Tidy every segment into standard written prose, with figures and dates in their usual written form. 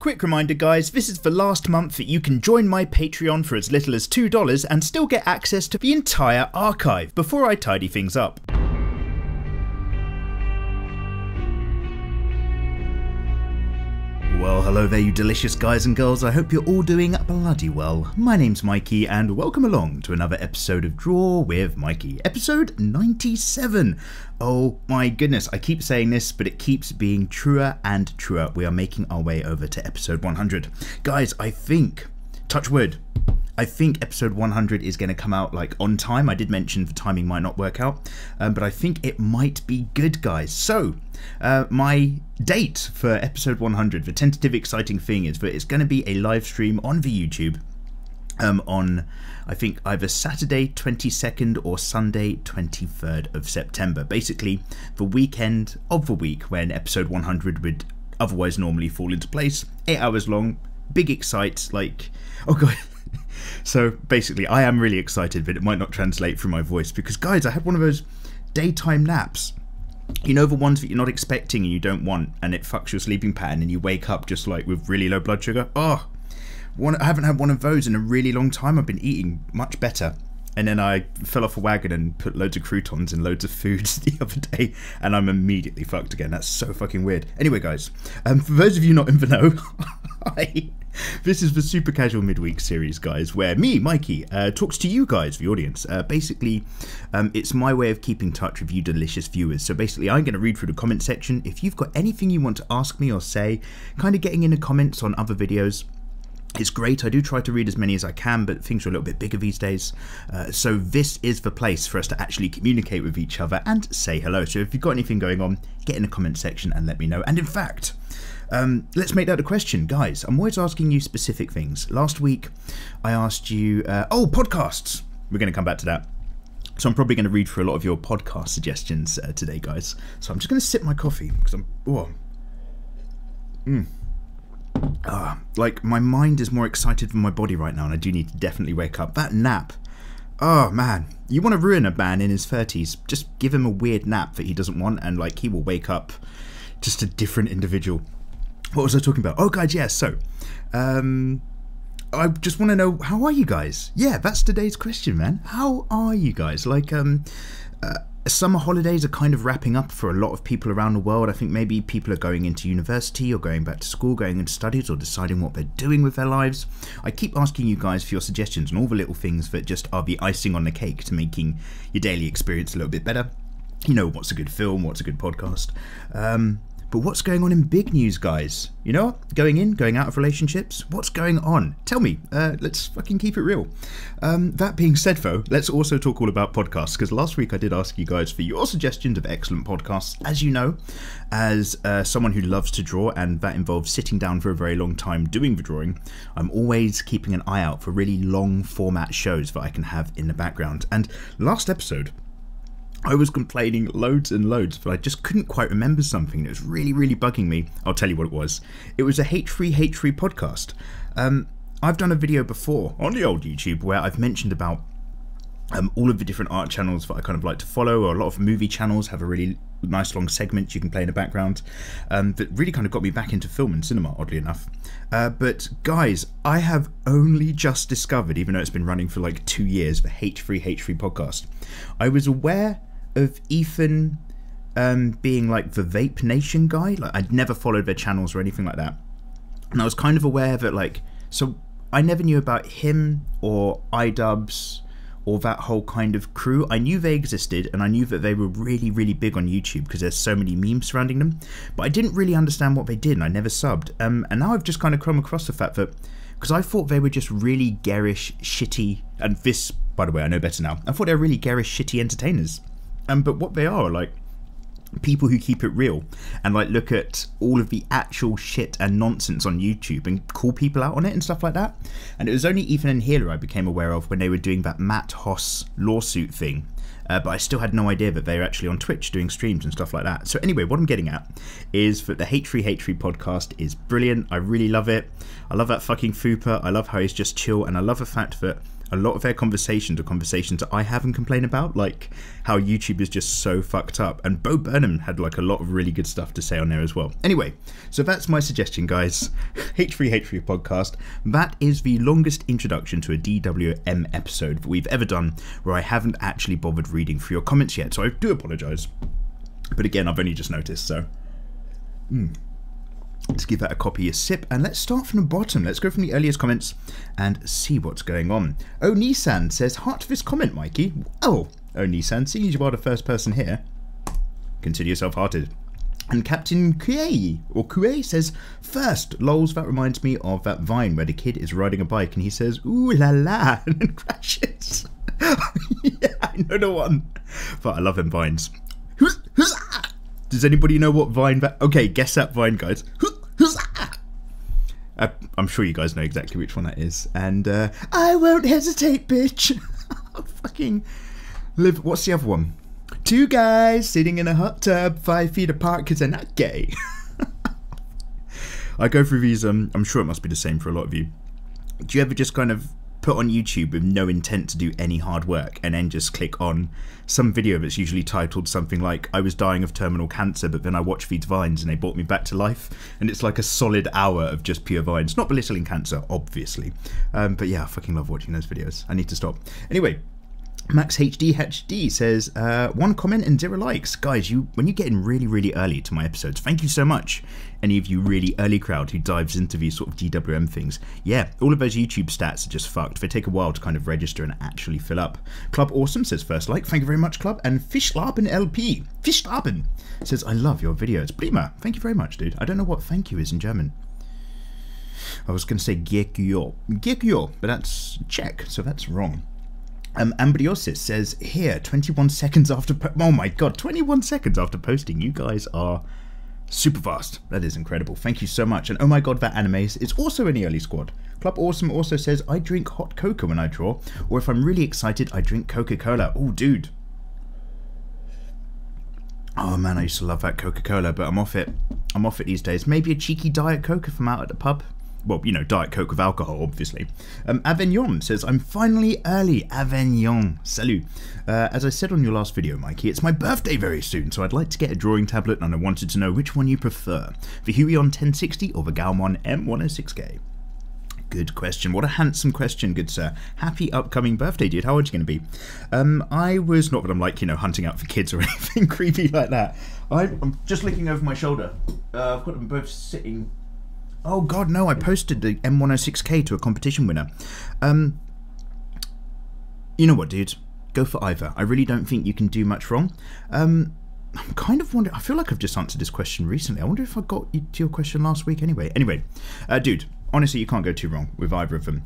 Quick reminder guys, this is the last month that you can join my Patreon for as little as $2 and still get access to the entire archive before I tidy things up. Well, hello there you delicious guys and girls, I hope you're all doing bloody well. My name's Mikey and welcome along to another episode of Draw with Mikey, episode 97. Oh my goodness, I keep saying this, but it keeps being truer and truer. We are making our way over to episode 100. Guys, I think, touch wood, I think episode 100 is going to come out like on time. I did mention the timing might not work out, but I think it might be good, guys. So, my date for episode 100, the tentative exciting thing is that it's going to be a live stream on the YouTube on, I think, either Saturday 22nd or Sunday 23rd of September. Basically, the weekend of the week when episode 100 would otherwise normally fall into place. 8 hours long, big excite, like, oh god. So basically, I am really excited, but it might not translate through my voice because, guys, I had one of those daytime naps. You know, the ones that you're not expecting and you don't want, and it fucks your sleeping pattern and you wake up just like with really low blood sugar. Oh, I haven't had one of those in a really long time. I've been eating much better. And then I fell off a wagon and put loads of croutons in loads of food the other day, and I'm immediately fucked again. That's so fucking weird. Anyway, guys, for those of you not in the know, this is the Super Casual Midweek series, guys, where me, Mikey, talks to you guys, the audience. Basically, it's my way of keeping touch with you delicious viewers. So basically, I'm going to read through the comment section. If you've got anything you want to ask me or say, kind of getting in the comments on other videos, it's great. I do try to read as many as I can, but things are a little bit bigger these days. So this is the place for us to actually communicate with each other and say hello. So if you've got anything going on, get in the comment section and let me know. And in fact, let's make that a question, guys. I'm always asking you specific things. Last week, I asked you, podcasts. We're going to come back to that. So I'm probably going to read through a lot of your podcast suggestions today, guys. So I'm just going to sip my coffee because like my mind is more excited than my body right now, and I do need to definitely wake up. That nap, oh man, you want to ruin a man in his 30s, just give him a weird nap that he doesn't want and like he will wake up just a different individual. What was I talking about? Oh guys, yeah, so I just want to know, how are you guys? Yeah, that's today's question, man. How are you guys? Like summer holidays are kind of wrapping up for a lot of people around the world. I think maybe people are going into university or going back to school, going into studies or deciding what they're doing with their lives. I keep asking you guys for your suggestions and all the little things that just are the icing on the cake to making your daily experience a little bit better. You know, what's a good film, what's a good podcast. But what's going on in big news, guys? You know what? Going in, going out of relationships? What's going on? Tell me. Let's fucking keep it real. That being said, though, let's also talk all about podcasts, because last week I did ask you guys for your suggestions of excellent podcasts. As you know, as someone who loves to draw, and that involves sitting down for a very long time doing the drawing, I'm always keeping an eye out for really long format shows that I can have in the background. And last episode, I was complaining loads and loads, but I just couldn't quite remember something that was really, really bugging me. I'll tell you what it was. It was a H3 podcast. I've done a video before on the old YouTube where I've mentioned about all of the different art channels that I kind of like to follow, or a lot of movie channels have a really nice long segment you can play in the background that really kind of got me back into film and cinema, oddly enough. But guys, I have only just discovered, even though it's been running for like 2 years, the H3 podcast. I was aware of Ethan being like the Vape Nation guy. Like, I'd never followed their channels or anything like that, and I was kind of aware that, like, so I never knew about him or iDubbbz or that whole kind of crew. I knew they existed, and I knew that they were really, really big on YouTube because there's so many memes surrounding them, but I didn't really understand what they did, and I never subbed. And now I've just kind of come across the fact that, because I thought they were just really garish, shitty, and this, by the way, I know better now, I thought they were really garish, shitty entertainers. But what they are like people who keep it real and like look at all of the actual shit and nonsense on YouTube and call people out on it and stuff like that. And it was only Ethan and Healer I became aware of when they were doing that Matt Hoss lawsuit thing. But I still had no idea that they were actually on Twitch doing streams and stuff like that. So anyway, what I'm getting at is that the H3 podcast is brilliant. I really love it. I love that fucking Fupa. I love how he's just chill, and I love the fact that a lot of their conversations are conversations that I haven't complained about, like how YouTube is just so fucked up. And Bo Burnham had like a lot of really good stuff to say on there as well. Anyway, so that's my suggestion, guys. H3H3 podcast. That is the longest introduction to a DWM episode that we've ever done where I haven't actually bothered reading through your comments yet. So I do apologise. But again, I've only just noticed, so... Let's give that a copy a sip, and let's start from the bottom. Let's go from the earliest comments and see what's going on. Oh, Nissan says, heart to this comment, Mikey. Oh, Nissan, seeing as you are the first person here, consider yourself hearted. And Captain Kue says, first, lols, that reminds me of that Vine where the kid is riding a bike and he says, ooh la la, and then crashes. Yeah, I know the one. But I love them Vines. Does anybody know what Vine... Okay, guess that Vine, guys. I'm sure you guys know exactly which one that is. And, I won't hesitate, bitch. Fucking live... What's the other one? Two guys sitting in a hot tub 5 feet apart because they're not gay. I go through these, I'm sure it must be the same for a lot of you. Do you ever just kind of put on YouTube with no intent to do any hard work and then just click on some video that's usually titled something like, I was dying of terminal cancer, but then I watched these Vines and they brought me back to life, and it's like a solid hour of just pure Vines, not belittling cancer, obviously, but yeah, I fucking love watching those videos. I need to stop. Anyway, Max HD says, one comment and 0 likes. Guys, when you get in really, really early to my episodes, thank you so much. Any of you really early crowd who dives into these sort of DWM things. Yeah, all of those YouTube stats are just fucked. They take a while to kind of register and actually fill up. Club Awesome says, first like. Thank you very much, Club. And Fischlaben LP. Fischlaben says, I love your videos. Prima. Thank you very much, dude. I don't know what thank you is in German. I was going to say Gekyo. Gekyo, but that's Czech, so that's wrong. Ambriosis says, here, 21 seconds after... Oh my god, 21 seconds after posting. You guys are super fast. That is incredible. Thank you so much. And oh my god, that animes is also in the early squad. Club Awesome also says, I drink hot cocoa when I draw, or if I'm really excited, I drink Coca-Cola. Oh, dude. Oh man, I used to love that Coca-Cola, but I'm off it. I'm off it these days. Maybe a cheeky Diet Coke if I'm out at the pub. Well, you know, Diet Coke with alcohol, obviously. Avignon says, I'm finally early. Avignon. Salut. As I said on your last video, Mikey, it's my birthday very soon, so I'd like to get a drawing tablet, and I wanted to know which one you prefer, the Huion 1060 or the Gaomon M106K? Good question. What a handsome question, good sir. Happy upcoming birthday, dude. How old are you going to be? I was, not that I'm like, you know, hunting out for kids or anything creepy like that. I'm just looking over my shoulder. I've got them both sitting... Oh god, no, I posted the M106K to a competition winner. You know what, dude? Go for either. I really don't think you can do much wrong. I'm kind of wondering... I feel like I've just answered this question recently. I wonder if I got to your question last week anyway. Anyway, dude, honestly, you can't go too wrong with either of them.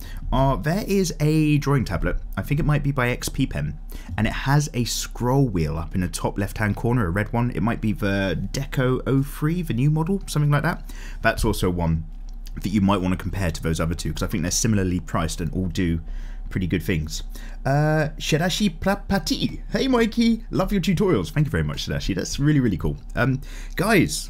There is a drawing tablet. I think it might be by XP Pen. And it has a scroll wheel up in the top left-hand corner, a red one. It might be the Deco 03, the new model, something like that. That's also one that you might want to compare to those other two, because I think they're similarly priced and all do pretty good things. Shadashi Plapati. Hey Mikey, love your tutorials. Thank you very much, Shadashi. That's really, really cool. Guys,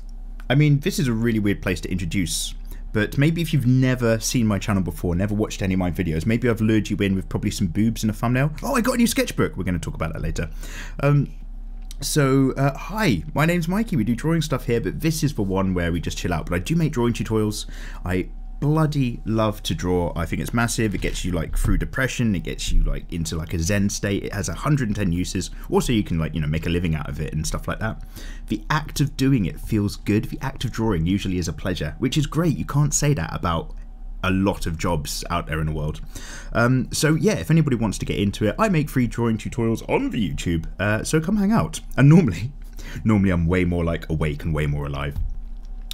I mean, this is a really weird place to introduce, but maybe if you've never seen my channel before, never watched any of my videos, maybe I've lured you in with probably some boobs in a thumbnail. Oh, I got a new sketchbook. We're going to talk about that later. Hi, my name's Mikey. We do drawing stuff here, but this is the one where we just chill out. But I do make drawing tutorials. I bloody love to draw. I think it's massive. It gets you like through depression. It gets you like into like a zen state. It has 110 uses. Also, you can like, you know, make a living out of it and stuff like that. The act of doing it feels good. The act of drawing usually is a pleasure, which is great. You can't say that about a lot of jobs out there in the world. So yeah, if anybody wants to get into it, I make free drawing tutorials on the YouTube, so come hang out. And normally I'm way more like awake and way more alive.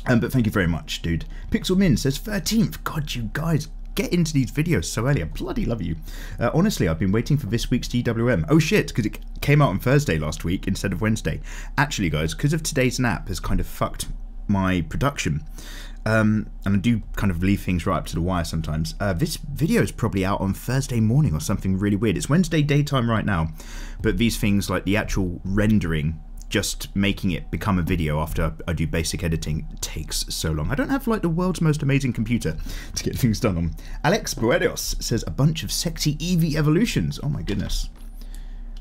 But thank you very much, dude. Pixel Min says 13th. God, you guys get into these videos so early. I bloody love you. Honestly, I've been waiting for this week's DWM. Oh shit, because it came out on Thursday last week instead of Wednesday. Actually, guys, because of today's nap has kind of fucked my production. And I do kind of leave things right up to the wire sometimes. This video is probably out on Thursday morning or something really weird. It's Wednesday daytime right now, but these things like the actual rendering just making it become a video after I do basic editing takes so long. I don't have like the world's most amazing computer to get things done on. Alex Boerios says a bunch of sexy Eevee evolutions. Oh my goodness.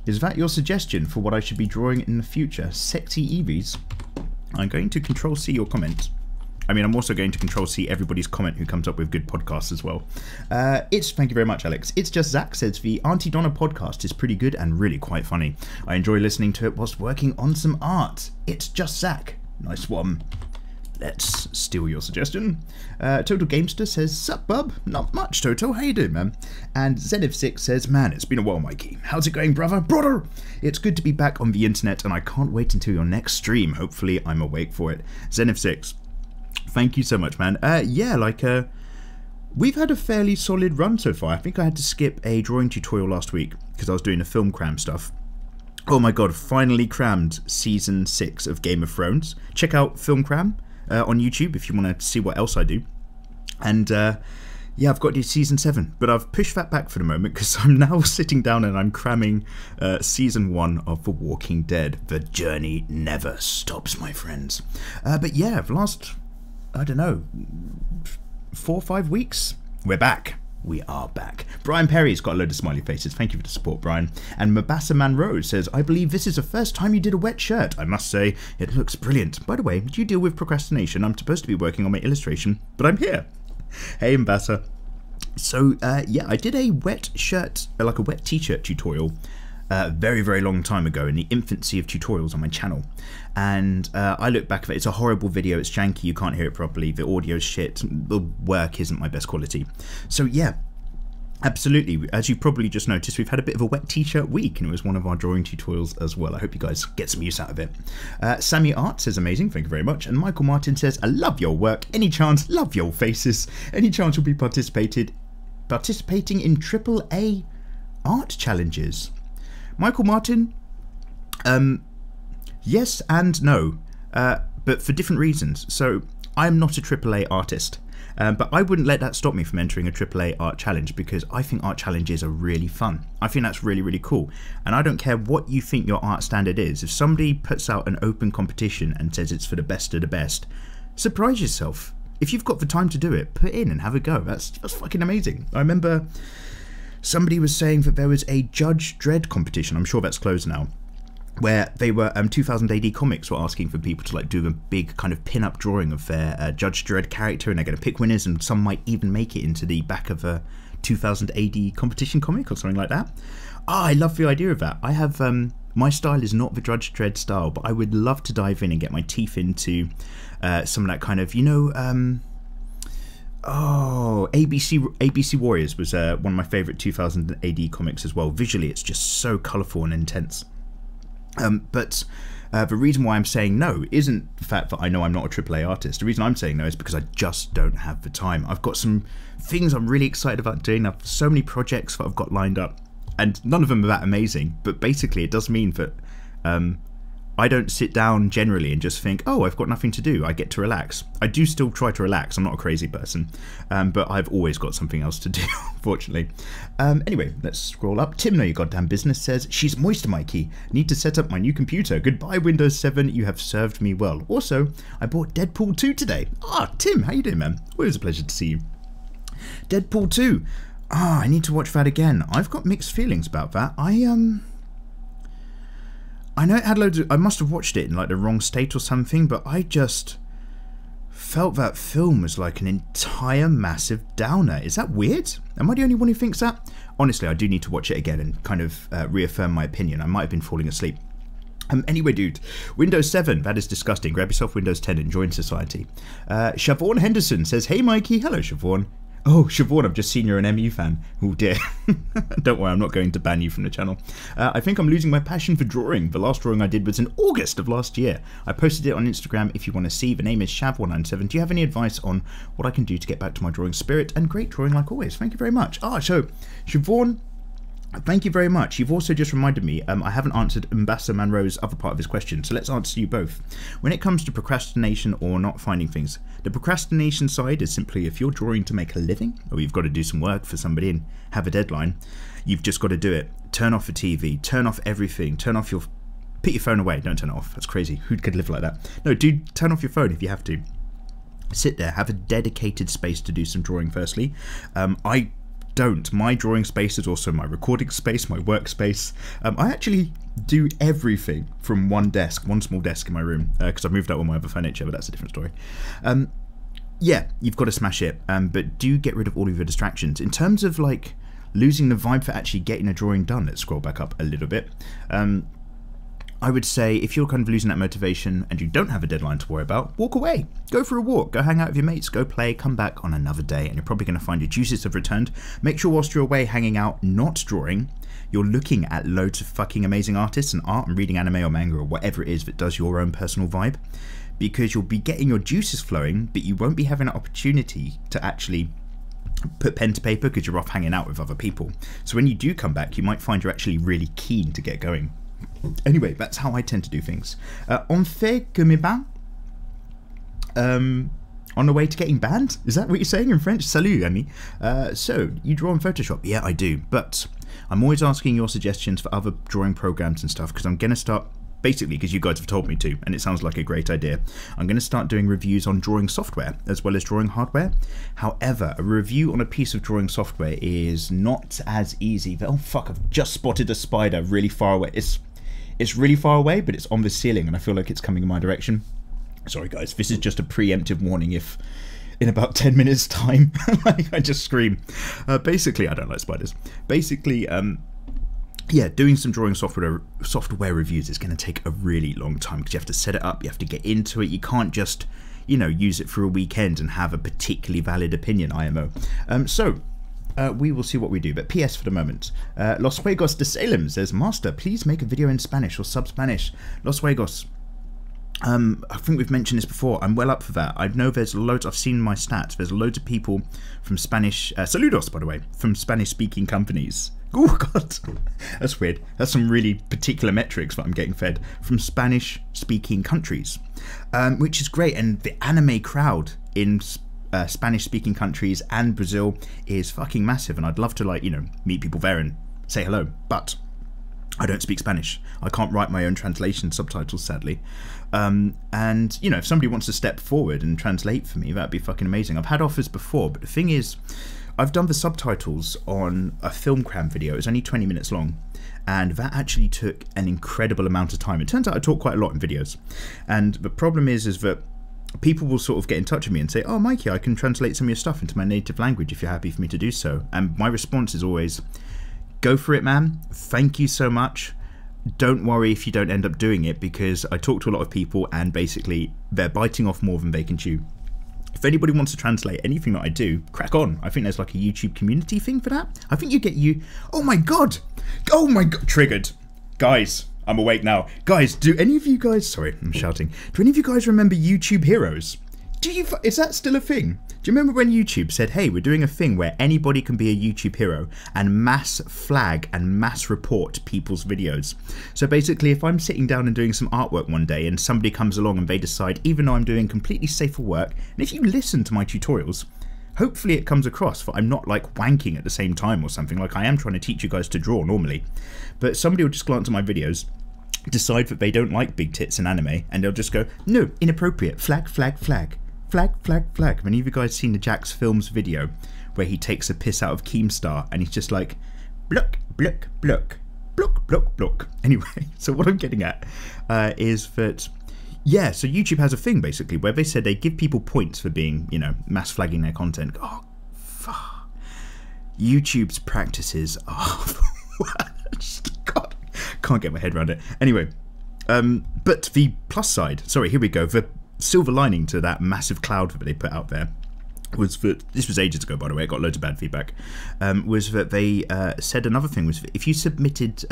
Is that your suggestion for what I should be drawing in the future? Sexy Eevees? I'm going to Control-C your comment. I mean, I'm also going to Control-C everybody's comment who comes up with good podcasts as well. Thank you very much, Alex. It's Just Zach says the Auntie Donna podcast is pretty good and really quite funny. I enjoy listening to it whilst working on some art. It's Just Zach. Nice one. Let's steal your suggestion. Total Gamester says, sup bub? Not much, Toto. How you doing, man? And Zenith6 says, man, it's been a while, Mikey. How's it going, brother? It's good to be back on the internet, and I can't wait until your next stream. Hopefully I'm awake for it. Zenith6, thank you so much, man. We've had a fairly solid run so far. I think I had to skip a drawing tutorial last week because I was doing the film cram stuff. Oh my god, finally crammed season 6 of Game of Thrones. Check out Film Cram on YouTube if you want to see what else I do. And yeah, I've got to season 7, but I've pushed that back for the moment because I'm now sitting down and I'm cramming season 1 of The Walking Dead. The journey never stops, my friends. But yeah, the last, I don't know, 4 or 5 weeks, we're back. We are back. Brian Perry's got a load of smiley faces. Thank you for the support, Brian. And Mabassa Manrose says, I believe this is the first time you did a wet shirt. I must say, it looks brilliant. By the way, do you deal with procrastination? I'm supposed to be working on my illustration, but I'm here. Hey, Mabassa. So, yeah, I did a wet shirt, like a wet t-shirt tutorial very, very long time ago in the infancy of tutorials on my channel. And I look back at it, it's a horrible video, it's janky, you can't hear it properly, the audio's shit, the work isn't my best quality. So yeah, absolutely, as you probably just noticed, we've had a bit of a wet t-shirt week, and it was one of our drawing tutorials as well. I hope you guys get some use out of it. Sammy Art says, amazing, thank you very much. And Michael Martin says, I love your work, any chance, love your faces, any chance you'll be participating in AAA art challenges? Michael Martin, yes and no, but for different reasons. So I'm not a AAA artist, but I wouldn't let that stop me from entering a AAA art challenge because I think art challenges are really fun. I think that's really, really cool. And I don't care what you think your art standard is. If somebody puts out an open competition and says it's for the best of the best, surprise yourself. If you've got the time to do it, put in and have a go. That's fucking amazing. I remember somebody was saying that there was a Judge Dredd competition, I'm sure that's closed now, where they were 2000 AD Comics were asking for people to like do a big kind of pin-up drawing of their Judge Dredd character, and they're going to pick winners, and some might even make it into the back of a 2000 AD competition comic or something like that. I love the idea of that. I have my style is not the Judge Dredd style, but I would love to dive in and get my teeth into some of that kind of, you know, ABC Warriors was one of my favourite 2000 AD comics as well. Visually, it's just so colourful and intense. But the reason why I'm saying no isn't the fact that I know I'm not a AAA artist. The reason I'm saying no is because I just don't have the time. I've got some things I'm really excited about doing. I've so many projects that I've got lined up, and none of them are that amazing. But basically, it does mean that I don't sit down generally and just think, oh, I've got nothing to do, I get to relax. I do still try to relax, I'm not a crazy person, but I've always got something else to do, fortunately. Anyway, let's scroll up. Tim, know your goddamn business says, she's moist, Mikey. Need to set up my new computer. Goodbye, Windows 7, you have served me well. Also, I bought Deadpool 2 today. Ah, Tim, how you doing, man? Always a pleasure to see you. Deadpool 2. Ah, I need to watch that again. I've got mixed feelings about that. I know it had loads of, I must have watched it in like the wrong state or something, but I just felt that film was like an entire massive downer. Is that weird? Am I the only one who thinks that? Honestly, I do need to watch it again and kind of reaffirm my opinion. I might have been falling asleep. Anyway, dude, Windows 7, that is disgusting. Grab yourself Windows 10 and join society. Siobhan Henderson says, hey Mikey. Hello, Siobhan. Oh, Siobhan, I've just seen you're an MU fan. Oh dear. Don't worry, I'm not going to ban you from the channel. I think I'm losing my passion for drawing. The last drawing I did was in August of last year. I posted it on Instagram if you want to see. The name is Shav197. Do you have any advice on what I can do to get back to my drawing spirit? And great drawing like always. Thank you very much. So, Siobhan, thank you very much. You've also just reminded me, I haven't answered Ambassador Manro's other part of his question, so let's answer you both. When it comes to procrastination or not finding things, the procrastination side is simply if you're drawing to make a living, or you've got to do some work for somebody and have a deadline, you've just got to do it. Turn off the TV, turn off everything, turn off your Put your phone away, don't turn it off. That's crazy. Who could live like that? No, do turn off your phone if you have to. Sit there, have a dedicated space to do some drawing firstly. I don't. My drawing space is also my recording space, my workspace. I actually do everything from one small desk in my room, because I've moved out all my other furniture, but that's a different story. Yeah, you've got to smash it, but do get rid of all of your distractions. In terms of like losing the vibe for actually getting a drawing done, let's scroll back up a little bit. I would say if you're kind of losing that motivation and you don't have a deadline to worry about, walk away. Go for a walk, go hang out with your mates, go play, come back on another day, and you're probably going to find your juices have returned. Make sure whilst you're away hanging out, not drawing, you're looking at loads of fucking amazing artists and art and reading anime or manga or whatever it is that does your own personal vibe, because you'll be getting your juices flowing, but you won't be having an opportunity to actually put pen to paper because you're off hanging out with other people. So when you do come back, you might find you're actually really keen to get going. Anyway, that's how I tend to do things. On fait que mes bains. On the way to getting banned? Is that what you're saying in French? Salut, ami. So, you draw in Photoshop? Yeah, I do. But I'm always asking your suggestions for other drawing programs and stuff, because I'm going to start, basically because you guys have told me to, and it sounds like a great idea, I'm going to start doing reviews on drawing software as well as drawing hardware. However, a review on a piece of drawing software is not as easy. Oh fuck, I've just spotted a spider really far away. It's really far away, but it's on the ceiling and I feel like it's coming in my direction. Sorry guys, this is just a preemptive warning if in about 10 minutes time like I just scream. Basically, I don't like spiders. Basically, yeah, doing some drawing software reviews is going to take a really long time because you have to set it up, you have to get into it. You can't just, you know, use it for a weekend and have a particularly valid opinion, IMO. We will see what we do, but PS for the moment. Los Juegos de Salem says, Master, please make a video in Spanish or sub-Spanish. Los Juegos. I think we've mentioned this before. I'm well up for that. I know there's loads, I've seen my stats, there's loads of people from Spanish, saludos by the way, from Spanish speaking companies. Oh god, that's weird. That's some really particular metrics that I'm getting fed from Spanish speaking countries, which is great. And the anime crowd in Spanish speaking countries and Brazil is fucking massive, and I'd love to, like, you know, meet people there and say hello, but I don't speak Spanish. I can't write my own translation subtitles, sadly. And, you know, if somebody wants to step forward and translate for me, that'd be fucking amazing. I've had offers before, but the thing is, I've done the subtitles on a film cram video. It's only 20 minutes long, and that actually took an incredible amount of time. It turns out I talk quite a lot in videos, and the problem is that people will sort of get in touch with me and say, oh Mikey, I can translate some of your stuff into my native language if you're happy for me to do so. And my response is always, go for it, man. Thank you so much. Don't worry if you don't end up doing it, because I talk to a lot of people and basically they're biting off more than they can chew. If anybody wants to translate anything that I do, crack on. I think there's like a YouTube community thing for that. I think you get oh my god, triggered. Guys, I'm awake now. Guys, do any of you guys, sorry, I'm shouting. Do any of you guys remember YouTube Heroes? Is that still a thing? Do you remember when YouTube said, hey, we're doing a thing where anybody can be a YouTube hero and mass flag and mass report people's videos? So basically, if I'm sitting down and doing some artwork one day and somebody comes along and they decide, even though I'm doing completely safer work, and if you listen to my tutorials, hopefully it comes across that I'm not like wanking at the same time or something, like I am trying to teach you guys to draw normally. But somebody will just glance at my videos, decide that they don't like big tits in anime, and they'll just go, no, inappropriate, flag, flag, flag. Flag, flag, flag. Have any of you guys seen the Jax Films video where he takes a piss out of Keemstar and he's just like, block, block, block, block, block, block. Anyway, so what I'm getting at is that, yeah, so YouTube has a thing basically where they said they give people points for being, you know, mass flagging their content. Oh, fuck. YouTube's practices are, God, can't get my head around it. Anyway, but the plus side, sorry, here we go. The silver lining to that massive cloud that they put out there was that, this was ages ago by the way, I got loads of bad feedback, was that they said another thing was that if you submitted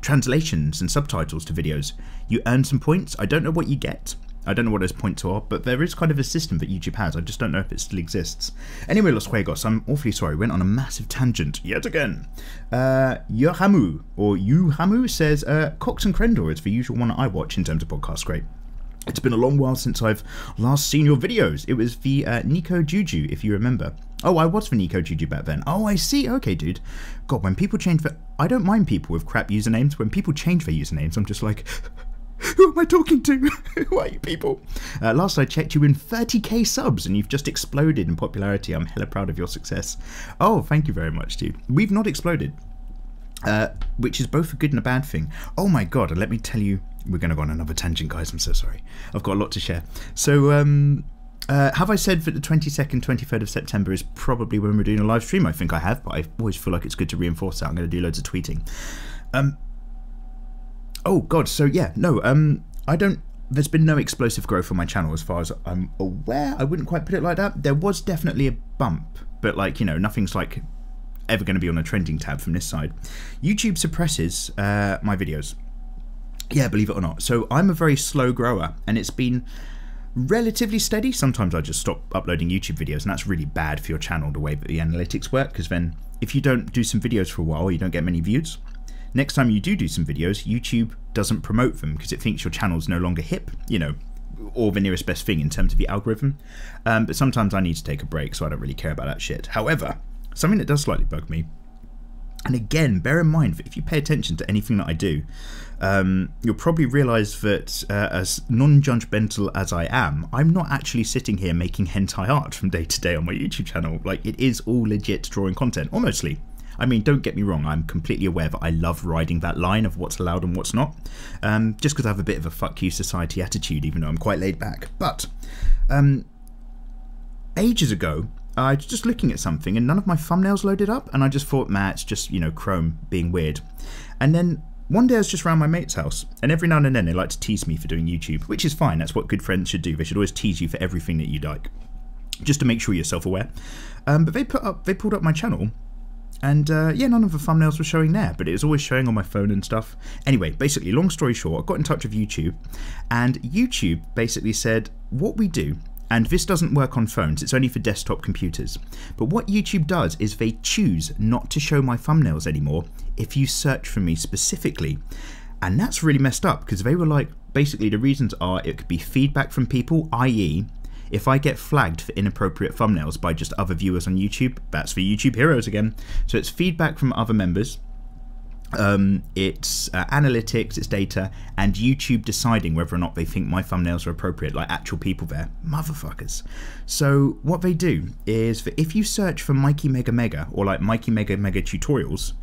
translations and subtitles to videos, you earn some points. I don't know what you get, I don't know what those points are, but there is kind of a system that YouTube has. I just don't know if it still exists. Anyway, Los Juegos, I'm awfully sorry, went on a massive tangent yet again. Yohamu, or Yuhamu, says, Cox and Crendor is the usual one I watch in terms of podcasts. Great. It's been a long while since I've last seen your videos. It was the Nico Juju, if you remember. Oh, I was Vinico Juju back then. Oh, I see. Okay, dude. God, when people change I don't mind people with crap usernames. When people change their usernames, I'm just like, who am I talking to? Who are you people? Last I checked, you in 30k subs and you've just exploded in popularity. I'm hella proud of your success. Oh, thank you very much, dude. We've not exploded. Which is both a good and a bad thing. Oh my god, and let me tell you, we're going to go on another tangent, guys. I'm so sorry. I've got a lot to share. So, have I said that the 22nd, 23rd of September is probably when we're doing a live stream? I think I have, but I always feel like it's good to reinforce that. I'm going to do loads of tweeting. Oh god, so yeah, no, there's been no explosive growth on my channel as far as I'm aware. I wouldn't quite put it like that. There was definitely a bump, but like, you know, nothing's like ever going to be on a trending tab from this side. YouTube suppresses my videos. Yeah, believe it or not. So I'm a very slow grower and it's been relatively steady. Sometimes I just stop uploading YouTube videos and that's really bad for your channel, the way that the analytics work, because then if you don't do some videos for a while, you don't get many views. Next time you do some videos, YouTube doesn't promote them because it thinks your channel's no longer hip, you know, or the nearest best thing in terms of the algorithm. But sometimes I need to take a break, so I don't really care about that shit. However, something that does slightly bug me, and again, bear in mind that if you pay attention to anything that I do, you'll probably realise that as non-judgmental as I am, I'm not actually sitting here making hentai art from day to day on my YouTube channel. Like, it is all legit drawing content, or mostly. I mean, don't get me wrong, I'm completely aware that I love riding that line of what's allowed and what's not, just because I have a bit of a fuck you society attitude, even though I'm quite laid back. But ages ago, I was just looking at something and none of my thumbnails loaded up, and I just thought, nah, it's just, you know, Chrome being weird. And then one day I was just around my mate's house, and every now and then they like to tease me for doing YouTube, which is fine. That's what good friends should do. They should always tease you for everything that you like, just to make sure you're self-aware. But they pulled up my channel. And yeah, none of the thumbnails were showing there, but it was always showing on my phone and stuff. Anyway, basically, long story short, I got in touch with YouTube, and YouTube basically said, what we do, and this doesn't work on phones, it's only for desktop computers, but what YouTube does is they choose not to show my thumbnails anymore if you search for me specifically. And that's really messed up, because they were like, basically the reasons are it could be feedback from people, i.e., if I get flagged for inappropriate thumbnails by just other viewers on YouTube, that's for YouTube heroes again. So it's feedback from other members, it's analytics, it's data, and YouTube deciding whether or not they think my thumbnails are appropriate, like actual people there. Motherfuckers. So what they do is that if you search for Mikey Mega Mega or like Mikey Mega Mega tutorials,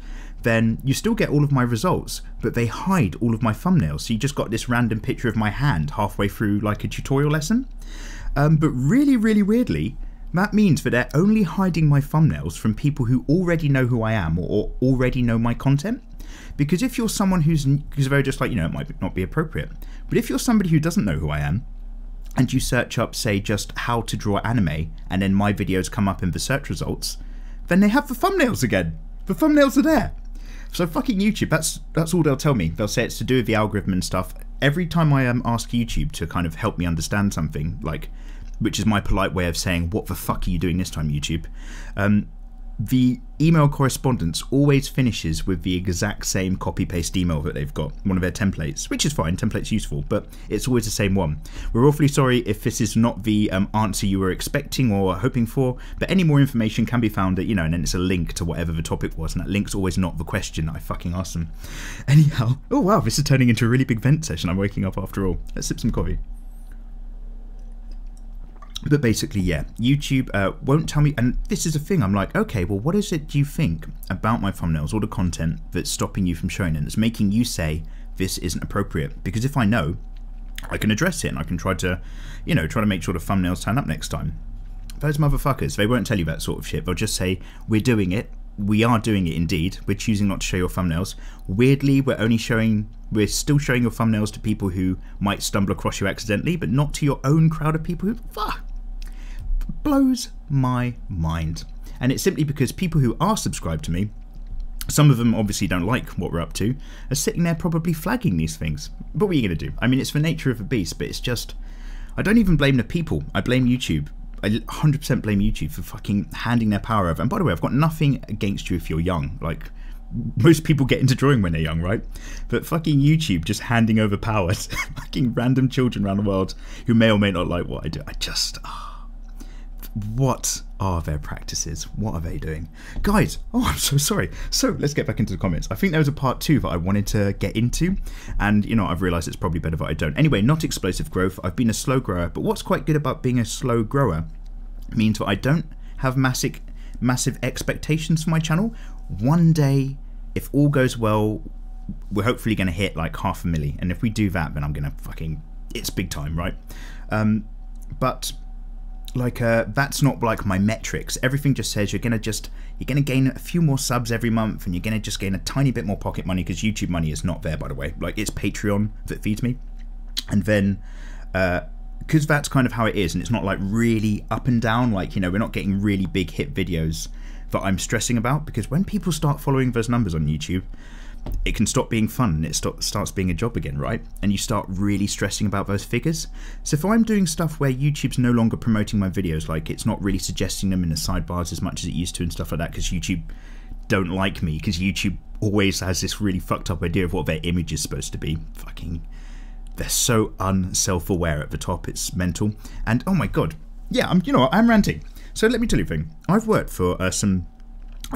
then you still get all of my results, but they hide all of my thumbnails. So you just got this random picture of my hand halfway through like a tutorial lesson. But really, really weirdly, that means that they're only hiding my thumbnails from people who already know who I am or already know my content. Because if you're someone who's very just like, you know, it might not be appropriate. But if you're somebody who doesn't know who I am, and you search up, say, just how to draw anime, and then my videos come up in the search results, then they have the thumbnails again. The thumbnails are there. So fucking YouTube, that's all they'll tell me. They'll say it's to do with the algorithm and stuff. Every time I ask YouTube to kind of help me understand something, like, which is my polite way of saying, what the fuck are you doing this time, YouTube? The email correspondence always finishes with the exact same copy-paste email that they've got, one of their templates, which is fine, template's useful, but it's always the same one. We're awfully sorry if this is not the answer you were expecting or hoping for, but any more information can be found at, you know, and then it's a link to whatever the topic was, and that link's always not the question that I fucking asked them. Anyhow, oh wow, this is turning into a really big vent session. I'm waking up after all. Let's sip some coffee. But basically, yeah, YouTube won't tell me, and this is a thing, I'm like, okay, well, what is it do you think about my thumbnails or the content that's stopping you from showing it, that's making you say this isn't appropriate? Because if I know, I can address it, and I can try to, you know, try to make sure the thumbnails turn up next time. Those motherfuckers, they won't tell you that sort of shit. They'll just say, we're doing it, we are doing it indeed, we're choosing not to show your thumbnails. Weirdly, we're still showing your thumbnails to people who might stumble across you accidentally, but not to your own crowd of people who, fuck. Blows my mind. And it's simply because people who are subscribed to me, some of them obviously don't like what we're up to, are sitting there probably flagging these things. But what are you going to do? I mean, it's the nature of the beast, but it's just, I don't even blame the people, I blame YouTube. I 100% blame YouTube for fucking handing their power over. And by the way, I've got nothing against you if you're young, like, most people get into drawing when they're young, right? But fucking YouTube just handing over power to fucking random children around the world who may or may not like what I do. I just, what are their practices? What are they doing? Guys, oh, I'm so sorry. So let's get back into the comments. I think there was a part 2 that I wanted to get into, and you know, I've realised it's probably better that I don't. Anyway, not explosive growth. I've been a slow grower, but what's quite good about being a slow grower means that I don't have massive expectations for my channel. One day, if all goes well, we're hopefully going to hit like 500,000, and if we do that, then I'm going to fucking, it's big time, right? But like that's not like my metrics. Everything just says you're gonna gain a few more subs every month, and you're gonna just gain a tiny bit more pocket money, because YouTube money is not there, by the way. Like, it's Patreon that feeds me, and then because that's kind of how it is, and it's not like really up and down, like, you know, we're not getting really big hit videos that I'm stressing about, because when people start following those numbers on YouTube, it can stop being fun, and it starts being a job again, right? And you start really stressing about those figures. So if I'm doing stuff where YouTube's no longer promoting my videos, like it's not really suggesting them in the sidebars as much as it used to and stuff like that, because YouTube don't like me, because YouTube always has this really fucked up idea of what their image is supposed to be. Fucking, they're so unself-aware at the top, it's mental. And oh my god, yeah, I'm ranting. So let me tell you a thing. I've worked for some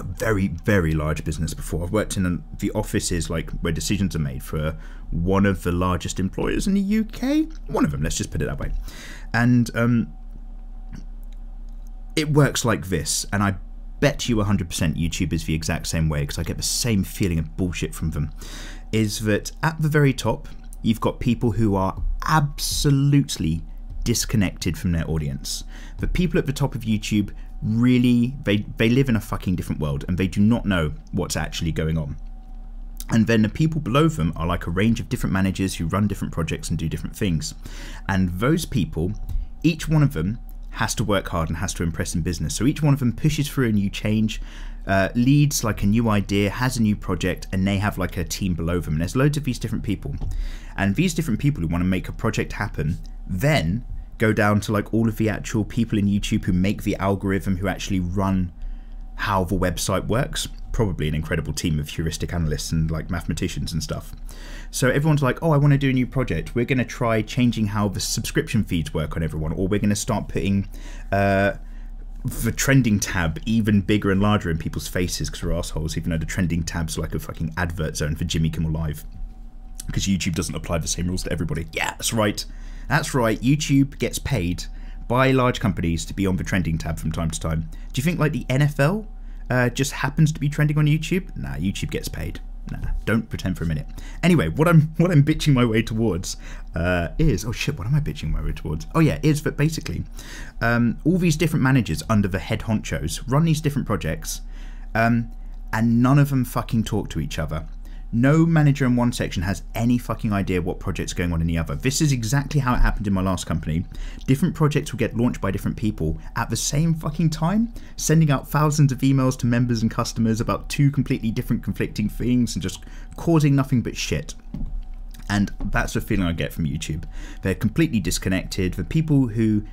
very, very large business before. I've worked in the offices, like, where decisions are made for one of the largest employers in the UK. One of them, let's just put it that way. And it works like this, and I bet you 100% YouTube is the exact same way, because I get the same feeling of bullshit from them, is that at the very top, you've got people who are absolutely disconnected from their audience. The people at the top of YouTube really, they live in a fucking different world, and they do not know what's actually going on. And then the people below them are like a range of different managers who run different projects and do different things. And those people, each one of them has to work hard and has to impress in business. So each one of them pushes through a new change, leads like a new idea, has a new project, and they have like a team below them. And there's loads of these different people. And these different people who want to make a project happen then go down to like all of the actual people in YouTube who make the algorithm, who actually run how the website works. Probably an incredible team of heuristic analysts and like mathematicians and stuff. So everyone's like, oh, I want to do a new project. We're going to try changing how the subscription feeds work on everyone, or we're going to start putting the trending tab even bigger and larger in people's faces because we're assholes, even though the trending tab's like a fucking advert zone for Jimmy Kimmel Live, because YouTube doesn't apply the same rules to everybody. Yeah, that's right. That's right, YouTube gets paid by large companies to be on the trending tab from time to time. Do you think like the NFL just happens to be trending on YouTube? Nah, YouTube gets paid. Nah, don't pretend for a minute. Anyway, what I'm bitching my way towards is, oh shit, what am I bitching my way towards? Oh yeah, is that basically all these different managers under the head honchos run these different projects, and none of them fucking talk to each other. No manager in one section has any fucking idea what project's going on in the other. This is exactly how it happened in my last company. Different projects will get launched by different people at the same fucking time, sending out thousands of emails to members and customers about two completely different conflicting things and just causing nothing but shit. And that's the feeling I get from YouTube. They're completely disconnected. The people who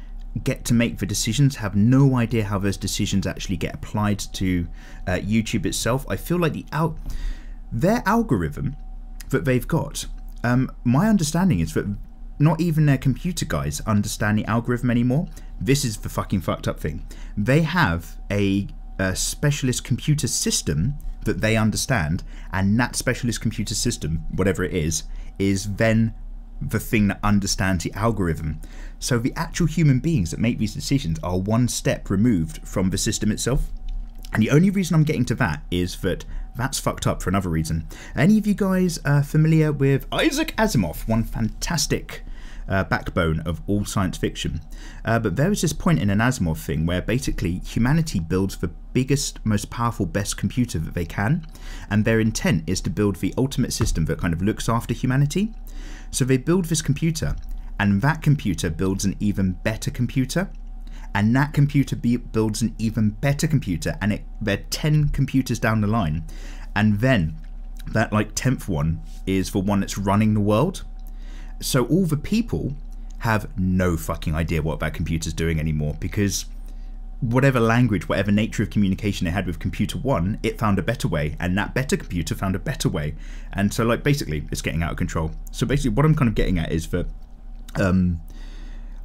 get to make the decisions have no idea how those decisions actually get applied to YouTube itself. I feel like their algorithm that they've got, my understanding is that not even their computer guys understand the algorithm anymore. This is the fucking fucked up thing. They have a specialist computer system that they understand, and that specialist computer system, whatever it is then the thing that understands the algorithm. So the actual human beings that make these decisions are one step removed from the system itself. And the only reason I'm getting to that is that that's fucked up for another reason. Any of you guys familiar with Isaac Asimov, one fantastic backbone of all science fiction? But there was this point in an Asimov thing where basically humanity builds the biggest, most powerful, best computer that they can, and their intent is to build the ultimate system that kind of looks after humanity. So they build this computer, and that computer builds an even better computer, and that computer builds an even better computer, and they're 10 computers down the line, and then that like 10th one is the one that's running the world. So all the people have no fucking idea what that computer's doing anymore, because whatever language, whatever nature of communication they had with computer one, it found a better way, and that better computer found a better way. And so like basically it's getting out of control. So basically what I'm kind of getting at is that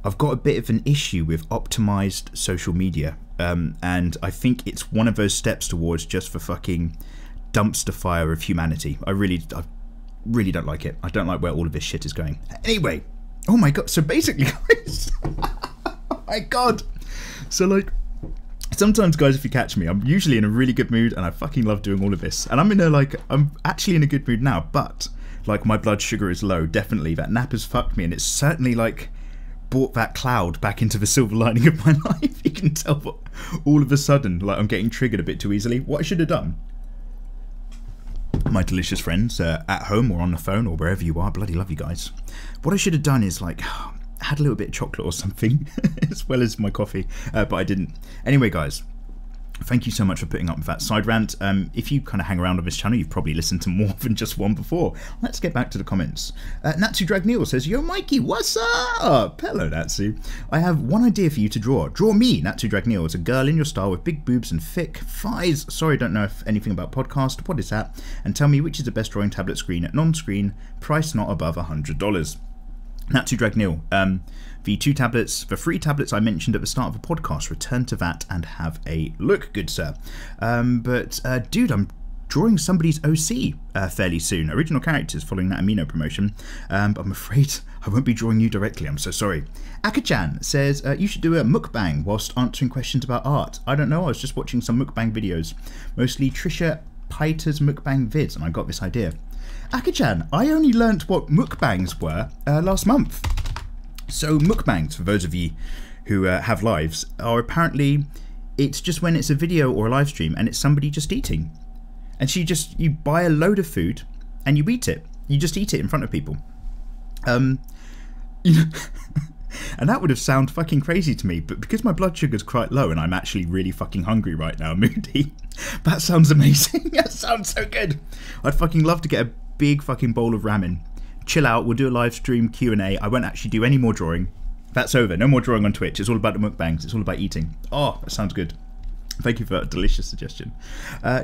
I've got a bit of an issue with optimized social media, and I think it's one of those steps towards just for fucking dumpster fire of humanity. I really don't like it. I don't like where all of this shit is going. Anyway, oh my god, so basically, guys, oh my god, so like, sometimes, guys, if you catch me, I'm usually in a really good mood and I fucking love doing all of this, and I'm actually in a good mood now, but like my blood sugar is low, definitely. That nap has fucked me, and it's certainly like brought that cloud back into the silver lining of my life. You can tell, but all of a sudden, like, I'm getting triggered a bit too easily. What I should have done, my delicious friends, at home or on the phone or wherever you are, bloody love you guys. What I should have done is like had a little bit of chocolate or something as well as my coffee, but I didn't. Anyway, guys, thank you so much for putting up with that side rant. If you kind of hang around on this channel, you've probably listened to more than just one before. Let's get back to the comments. Natsu Dragneel says, "Yo, Mikey, what's up?" Hello, Natsu. "I have one idea for you to draw. Draw me, Natsu Dragneel, as a girl in your style with big boobs and thick thighs. Sorry, don't know if anything about podcast. What is that? And tell me which is the best drawing tablet screen at non-screen. Price not above $100. Natsu Dragneel, the the 3 tablets I mentioned at the start of the podcast, return to that and have a look, good sir. Dude, I'm drawing somebody's OC fairly soon. Original characters following that Amino promotion. But I'm afraid I won't be drawing you directly. I'm so sorry. Akachan says, you should do a mukbang whilst answering questions about art. I don't know, I was just watching some mukbang videos. Mostly Trisha Paytas mukbang vids, and I got this idea. Akachan, I only learnt what mukbangs were last month. So mukbangs, for those of you who have lives, are apparently, it's just when it's a video or a live stream and it's somebody just eating. And you buy a load of food and you eat it. You just eat it in front of people. And that would have sounded fucking crazy to me, but because my blood sugar's quite low and I'm actually really fucking hungry right now, moody, that sounds amazing. That sounds so good. I'd fucking love to get a big fucking bowl of ramen, chill out, we'll do a live stream Q&A. I won't actually do any more drawing. That's over. No more drawing on Twitch. It's all about the mukbangs. It's all about eating. Oh, that sounds good. Thank you for a delicious suggestion.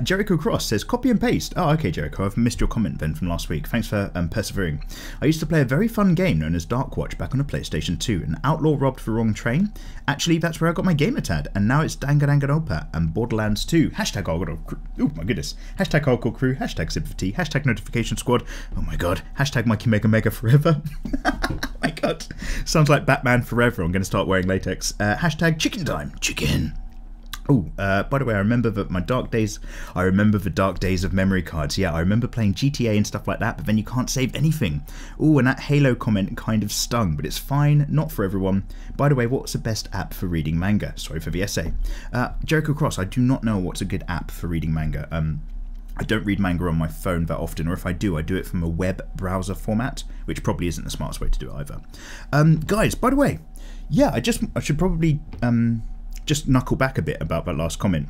Jericho Cross says, copy and paste. Oh, okay, Jericho, I've missed your comment then from last week. Thanks for persevering. I used to play a very fun game known as Darkwatch back on a PlayStation 2. An outlaw robbed the wrong train. Actually, that's where I got my gamer tag, and now it's Danganronpa and Borderlands 2. Hashtag Hardcore Crew. Oh my goodness. Hashtag Hardcore Crew. Hashtag Sympathy. Hashtag Notification Squad. Oh my god. Hashtag Mikey Mega Mega Forever. Oh my god. Sounds like Batman Forever. I'm going to start wearing latex. Hashtag Chicken Time. Chicken. Oh, by the way, I remember the dark days of memory cards. Yeah, I remember playing GTA and stuff like that, but then you can't save anything. Oh, and that Halo comment kind of stung, but it's fine, not for everyone. By the way, what's the best app for reading manga? Sorry for the essay. Jericho Cross, I do not know what's a good app for reading manga. I don't read manga on my phone that often, or if I do it from a web browser format, which probably isn't the smartest way to do it either. Guys, by the way, yeah, I should probably just knuckle back a bit about that last comment.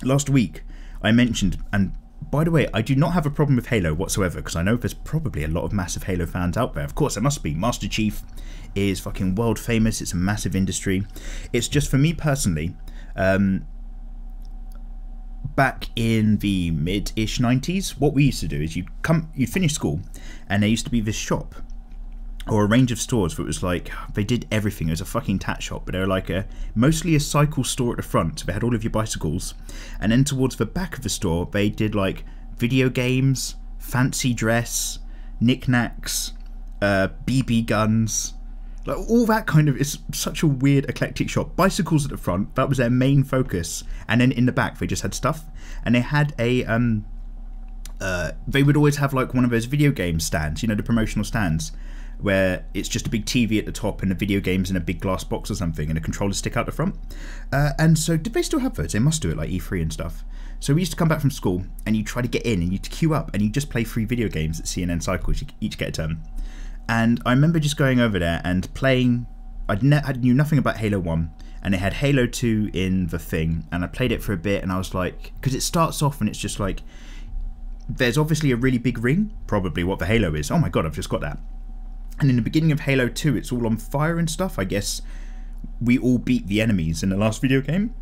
Last week, I mentioned, and by the way, I do not have a problem with Halo whatsoever, because I know there's probably a lot of massive Halo fans out there. Of course, there must be. Master Chief is fucking world famous. It's a massive industry. It's just, for me personally, back in the mid-ish 90s, what we used to do is you'd finish school, and there used to be this shop, or a range of stores that was like, they did everything. It was a fucking tat shop, but they were like mostly a cycle store at the front, so they had all of your bicycles, and then towards the back of the store they did like video games, fancy dress, knickknacks, BB guns, like all that kind of. It's such a weird eclectic shop. Bicycles at the front, that was their main focus, and then in the back they just had stuff, and they had a they would always have like one of those video game stands, you know, the promotional stands, where it's just a big TV at the top and the video games in a big glass box or something and a controller stick out the front. And so, did they still have those? They must do it, like E3 and stuff. So we used to come back from school and you try to get in and you'd queue up and you just play 3 video games at CNN Cycles. You each get a turn. And I remember just going over there and playing. I knew nothing about Halo 1, and they had Halo 2 in the thing, and I played it for a bit, and I was like, because it starts off and it's just like, there's obviously a really big ring, probably what the Halo is. Oh my god, I've just got that. And in the beginning of Halo 2, it's all on fire and stuff. I guess we all beat the enemies in the last video game.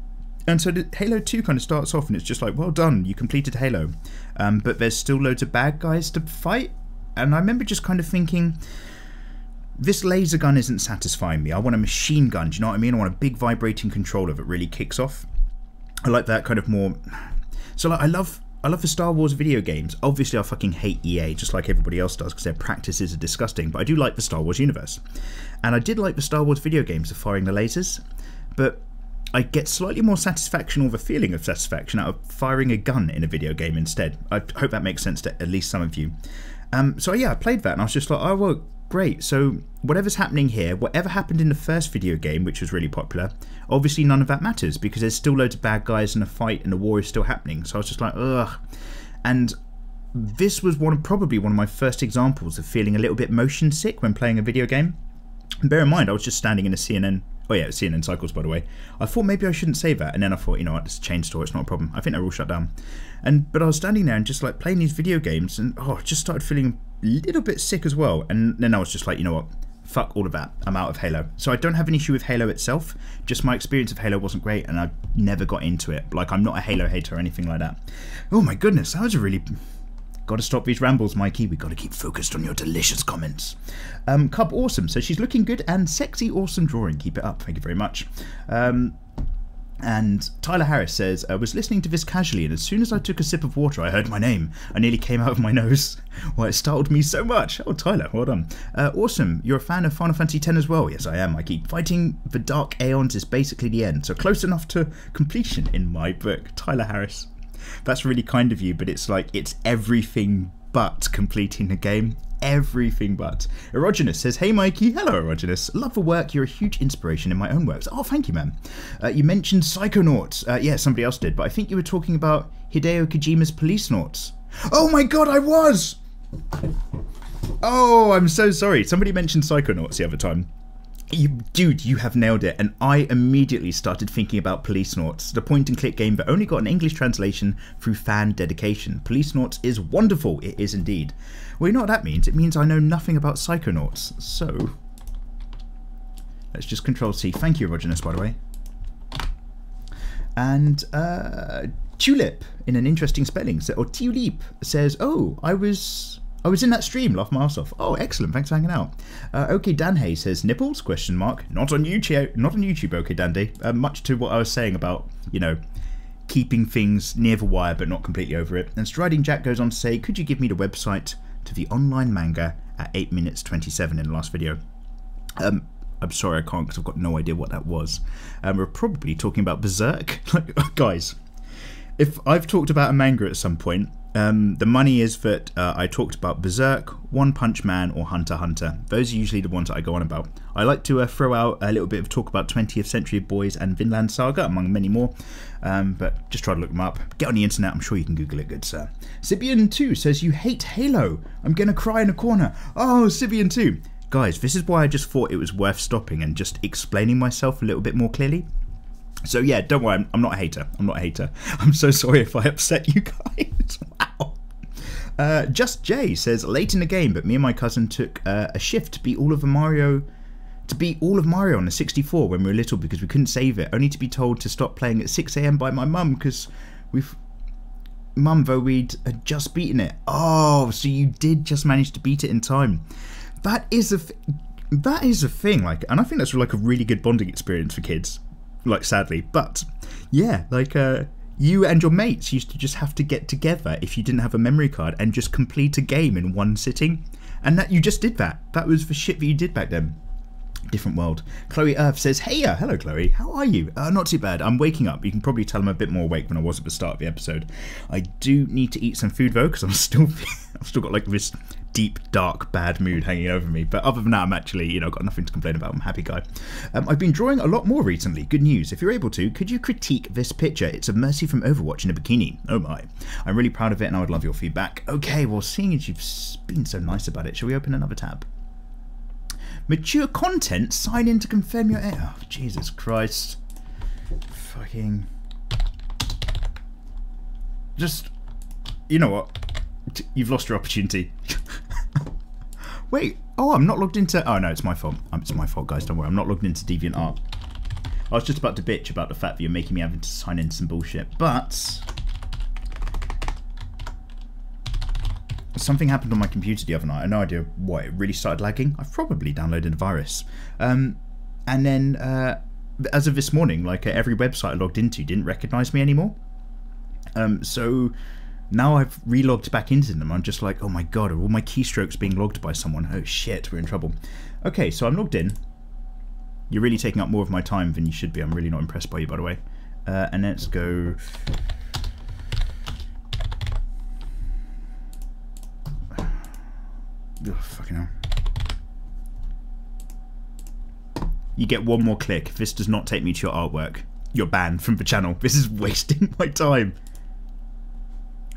And so Halo 2 kind of starts off and it's just like, well done, you completed Halo. But there's still loads of bad guys to fight. And I remember just kind of thinking, this laser gun isn't satisfying me. I want a machine gun, do you know what I mean? I want a big vibrating controller that really kicks off. I like that kind of more... So like, I love the Star Wars video games. Obviously I fucking hate EA, just like everybody else does, because their practices are disgusting, but I do like the Star Wars universe. And I did like the Star Wars video games of firing the lasers, but I get slightly more satisfaction, or the feeling of satisfaction, out of firing a gun in a video game instead. I hope that makes sense to at least some of you. So yeah, I played that and I was just like, oh well, great. So whatever's happening here, whatever happened in the first video game, which was really popular, obviously none of that matters because there's still loads of bad guys and a fight and the war is still happening. So I was just like, ugh. And this was probably one of my first examples of feeling a little bit motion sick when playing a video game. And bear in mind, I was just standing in a CNN. Oh yeah, CNN Cycles, by the way. I thought maybe I shouldn't say that, and then I thought, you know what, it's a chain store, it's not a problem. I think they're all shut down. But I was standing there and just like playing these video games, and I just started feeling a little bit sick as well. And then I was just like, you know what, fuck all of that. I'm out of Halo. So I don't have an issue with Halo itself. Just my experience of Halo wasn't great, and I never got into it. Like, I'm not a Halo hater or anything like that. Oh my goodness, that was a really... Got to stop these rambles, Mikey. We've got to keep focused on your delicious comments. Cub Awesome says she's looking good and sexy, awesome drawing. Keep it up. Thank you very much. And Tyler Harris says, I was listening to this casually, and as soon as I took a sip of water, I heard my name. I nearly came out of my nose. Why, it startled me so much. Oh, Tyler, well done. Awesome. You're a fan of Final Fantasy X as well? Yes, I am, Mikey. Fighting the Dark Aeons is basically the end, so close enough to completion in my book. Tyler Harris. That's really kind of you, but it's like, it's everything but completing the game. Everything but. Erogenous says, hey Mikey. Hello Erogenous. Love the work. You're a huge inspiration in my own works. Oh, thank you, man. You mentioned Psychonauts. Yeah, somebody else did, but I think you were talking about Hideo Kojima's Policenauts. Oh my god, I was! Oh, I'm so sorry. Somebody mentioned Psychonauts the other time. Dude, you have nailed it, and I immediately started thinking about Policenauts, the point-and-click game that only got an English translation through fan dedication. Policenauts is wonderful, it is indeed. Well, you know what that means? It means I know nothing about Psychonauts, so... Let's just Control-C. Thank you, Erogenous, by the way. And, Tulip, in an interesting spelling, or Tulip, says, oh, I was in that stream, laugh my ass off. Oh, excellent, thanks for hanging out. Okay, Danhay says, nipples, question mark. Not on YouTube, okay, Dandy. Much to what I was saying about, you know, keeping things near the wire but not completely over it. And Striding Jack goes on to say, could you give me the website to the online manga at 8 minutes 27 in the last video? I'm sorry I can't because I've got no idea what that was. We're probably talking about Berserk. Like, guys, if I've talked about a manga at some point, the money is that I talked about Berserk, One Punch Man, or Hunter x Hunter. Those are usually the ones that I go on about. I like to throw out a little bit of talk about 20th Century Boys and Vinland Saga, among many more. But just try to look them up. Get on the internet, I'm sure you can Google it, good sir. Sibian2 says, you hate Halo. I'm gonna cry in a corner. Oh, Sibian2. Guys, this is why I just thought it was worth stopping and just explaining myself a little bit more clearly. So yeah, don't worry, I'm not a hater. I'm not a hater. I'm so sorry if I upset you guys. Wow. Just Jay says, late in the game, but me and my cousin took a shift to beat all of Mario on the 64 when we were little because we couldn't save it, only to be told to stop playing at 6 AM by my mum because we'd just beaten it. Oh, so you did just manage to beat it in time. That is a thing, like, and I think that's like a really good bonding experience for kids. Like, sadly, but yeah, like you and your mates used to just have to get together if you didn't have a memory card and just complete a game in one sitting, and that you just did that. That was the shit that you did back then. Different world. Chloe Earth says, hey, hello Chloe, how are you? Not too bad. I'm waking up. You can probably tell I'm a bit more awake than I was at the start of the episode. I do need to eat some food though, because I've still got like this deep, dark, bad mood hanging over me. But other than that, I'm actually, you know, got nothing to complain about. I'm a happy guy. I've been drawing a lot more recently. Good news. If you're able to, could you critique this picture? It's a Mercy from Overwatch in a bikini. Oh my. I'm really proud of it and I would love your feedback. Okay, well, seeing as you've been so nice about it, shall we open another tab? Mature content, sign in to confirm your... Oh, Jesus Christ. Fucking... Just... You know what? You've lost your opportunity. Wait. Oh, I'm not logged into... Oh, no, it's my fault. It's my fault, guys. Don't worry. I'm not logged into DeviantArt. I was just about to bitch about the fact that you're making me having to sign in some bullshit. But... something happened on my computer the other night. I have no idea why. It really started lagging. I've probably downloaded a virus. And then, as of this morning, like every website I logged into didn't recognize me anymore. So now I've relogged back into them. I'm just like, oh my god, are all my keystrokes being logged by someone? Oh shit, we're in trouble. Okay, so I'm logged in. You're really taking up more of my time than you should be. I'm really not impressed by you, by the way. And let's go... Oh, fucking hell. You get one more click. If this does not take me to your artwork, you're banned from the channel. This is wasting my time.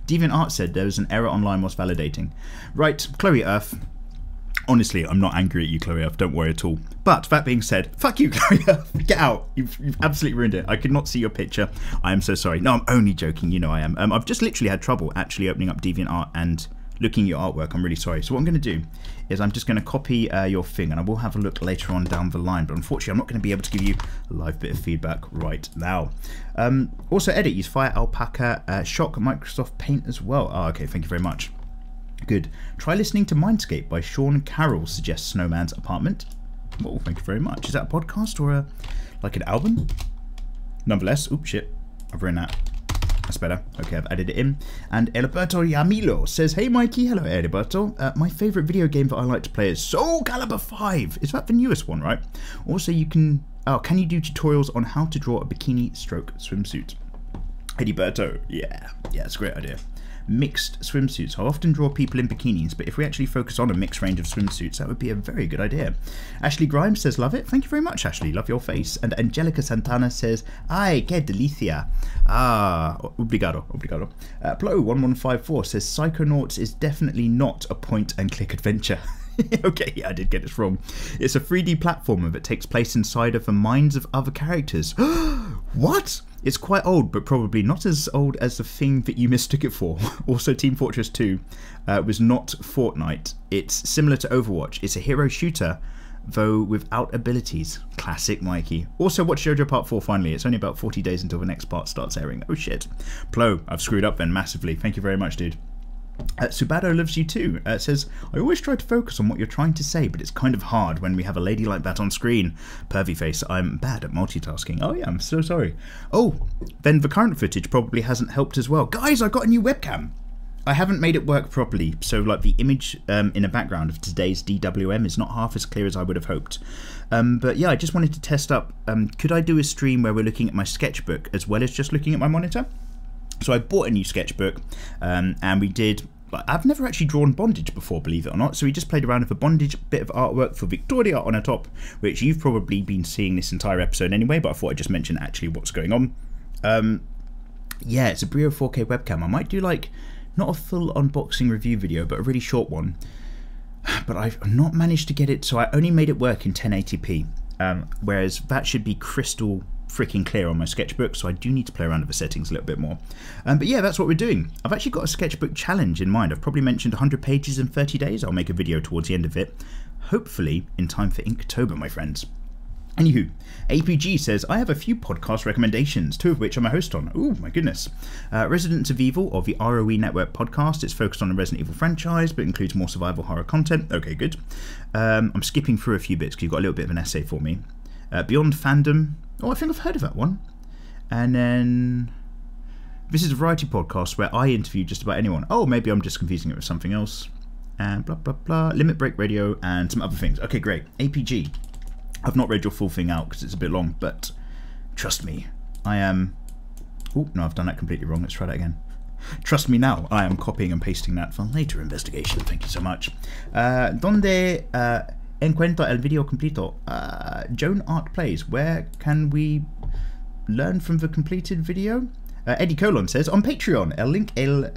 DeviantArt said there was an error online whilst validating. Right, Chloe Earth. Honestly, I'm not angry at you, Chloe Earth. Don't worry at all. But that being said, fuck you, Chloe Earth. Get out. You've absolutely ruined it. I could not see your picture. I am so sorry. No, I'm only joking. You know I am. I've just literally had trouble actually opening up DeviantArt and looking at your artwork. I'm really sorry. So what I'm going to do is I'm just going to copy your thing, and I will have a look later on down the line, but unfortunately I'm not going to be able to give you a live bit of feedback right now. Also edit, use Fire, Alpaca, Shock, Microsoft Paint as well. Oh, okay, thank you very much. Good. Try listening to Mindscape by Sean Carroll, suggests Snowman's Apartment. Oh, thank you very much. Is that a podcast or like an album? Nonetheless, oops, shit, I've written that. That's better. Okay, I've added it in. And Eliberto Yamilo says, hey Mikey, hello Eliberto. My favourite video game that I like to play is Soul Calibur 5. Is that the newest one, right? Also, you can... Oh, can you do tutorials on how to draw a bikini stroke swimsuit? Eliberto, yeah, it's a great idea. Mixed swimsuits. I often draw people in bikinis, but if we actually focus on a mixed range of swimsuits, that would be a very good idea. Ashley Grimes says, love it. Thank you very much, Ashley. Love your face. And Angelica Santana says, ay, que delicia. Ah, obrigado. Plo1154 says, Psychonauts is definitely not a point-and-click adventure. Okay, yeah, I did get this wrong. It's a 3D platformer that takes place inside of the minds of other characters. What? It's quite old, but probably not as old as the thing that you mistook it for. Also, Team Fortress 2 was not Fortnite. It's similar to Overwatch. It's a hero shooter, though without abilities. Classic Mikey. Also, watch JoJo Part 4 finally. It's only about 40 days until the next part starts airing. Oh shit. Plo, I've screwed up then massively. Thank you very much, dude. Subado Loves You Too says, I always try to focus on what you're trying to say, but it's kind of hard when we have a lady like that on screen. Pervy face, I'm bad at multitasking. Oh yeah, I'm so sorry. Oh, then the current footage probably hasn't helped as well. Guys, I got a new webcam. I haven't made it work properly, so like the image in the background of today's DWM is not half as clear as I would have hoped. But yeah, I just wanted to test up, could I do a stream where we're looking at my sketchbook as well as just looking at my monitor? So I bought a new sketchbook, and we did... I've never actually drawn bondage before, believe it or not, so we just played around with a bondage bit of artwork for Victoria on a top, which you've probably been seeing this entire episode anyway, but I thought I'd just mention actually what's going on. Yeah, it's a Brio 4K webcam. I might do like, not a full unboxing review video, but a really short one. But I've not managed to get it, so I only made it work in 1080p, whereas that should be crystal freaking clear on my sketchbook, so I do need to play around with the settings a little bit more. But yeah, that's what we're doing. I've actually got a sketchbook challenge in mind. I've probably mentioned 100 pages in 30 days. I'll make a video towards the end of it, hopefully in time for Inktober, my friends. Anywho, APG says, I have a few podcast recommendations, 2 of which I'm a host on. Oh my goodness. Residents of Evil, or the ROE Network podcast. It's focused on the Resident Evil franchise, but includes more survival horror content. Okay, good. I'm skipping through a few bits because you've got a little bit of an essay for me. Beyond Fandom. Oh, I think I've heard of that one. And then this is a variety podcast where I interview just about anyone. Oh, maybe I'm just confusing it with something else. And blah, blah, blah. Limit Break Radio and some other things. Okay, great. APG. I've not read your full thing out because it's a bit long, but trust me, I am... Oh, no, I've done that completely wrong. Let's try that again. Trust me now, I am copying and pasting that for later investigation. Thank you so much. Donde... encuentro el video completo. Joan Art Plays. Where can we learn from the completed video? Eddie Colon says, on Patreon. El link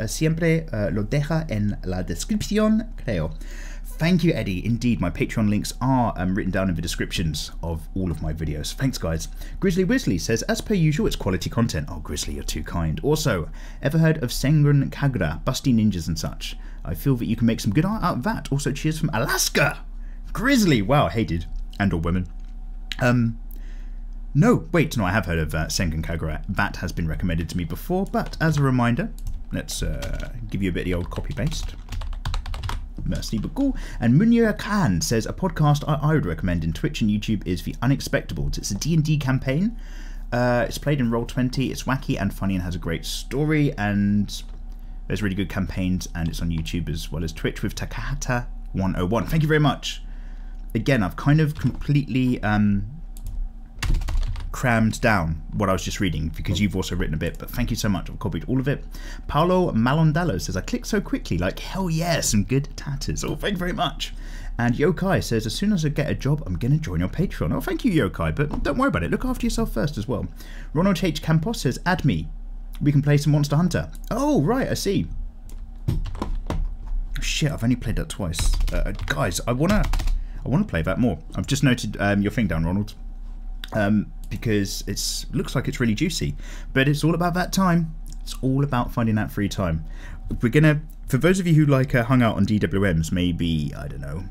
siempre lo deja en la descripción, creo. Thank you, Eddie. Indeed, my Patreon links are written down in the descriptions of all of my videos. Thanks, guys. Grizzly Wizzly says, as per usual, it's quality content. Oh, Grizzly, you're too kind. Also, ever heard of Sengun Kagura, Busty Ninjas and such? I feel that you can make some good art out of that. Also, cheers from Alaska. Grizzly, wow, hated and or women. No, wait, no, I have heard of Sengun Kagura. That has been recommended to me before, but as a reminder, let's give you a bit of the old copy paste. Merci beaucoup. And Munir Khan says, a podcast I would recommend in Twitch and YouTube is The Unexpectables. It's a D&D campaign. It's played in Roll20. It's wacky and funny and has a great story. And there's really good campaigns. And it's on YouTube as well as Twitch with Takahata101. Thank you very much. Again, I've kind of completely crammed down what I was just reading because you've also written a bit, but thank you so much. I've copied all of it. Paolo Malondalo says, I clicked so quickly, like hell yeah, some good tatters. Oh, thank you very much. And Yokai says, as soon as I get a job, I'm going to join your Patreon. Oh, thank you, Yokai, but don't worry about it. Look after yourself first as well. Ronald H. Campos says, add me. We can play some Monster Hunter. Oh, right, I see. Shit, I've only played that twice. Guys, I wanna play that more. I've just noted your thing down, Ronald. Because it looks like it's really juicy, but it's all about that time. It's all about finding that free time. We're gonna, for those of you who like hung out on DWMs, maybe, I don't know,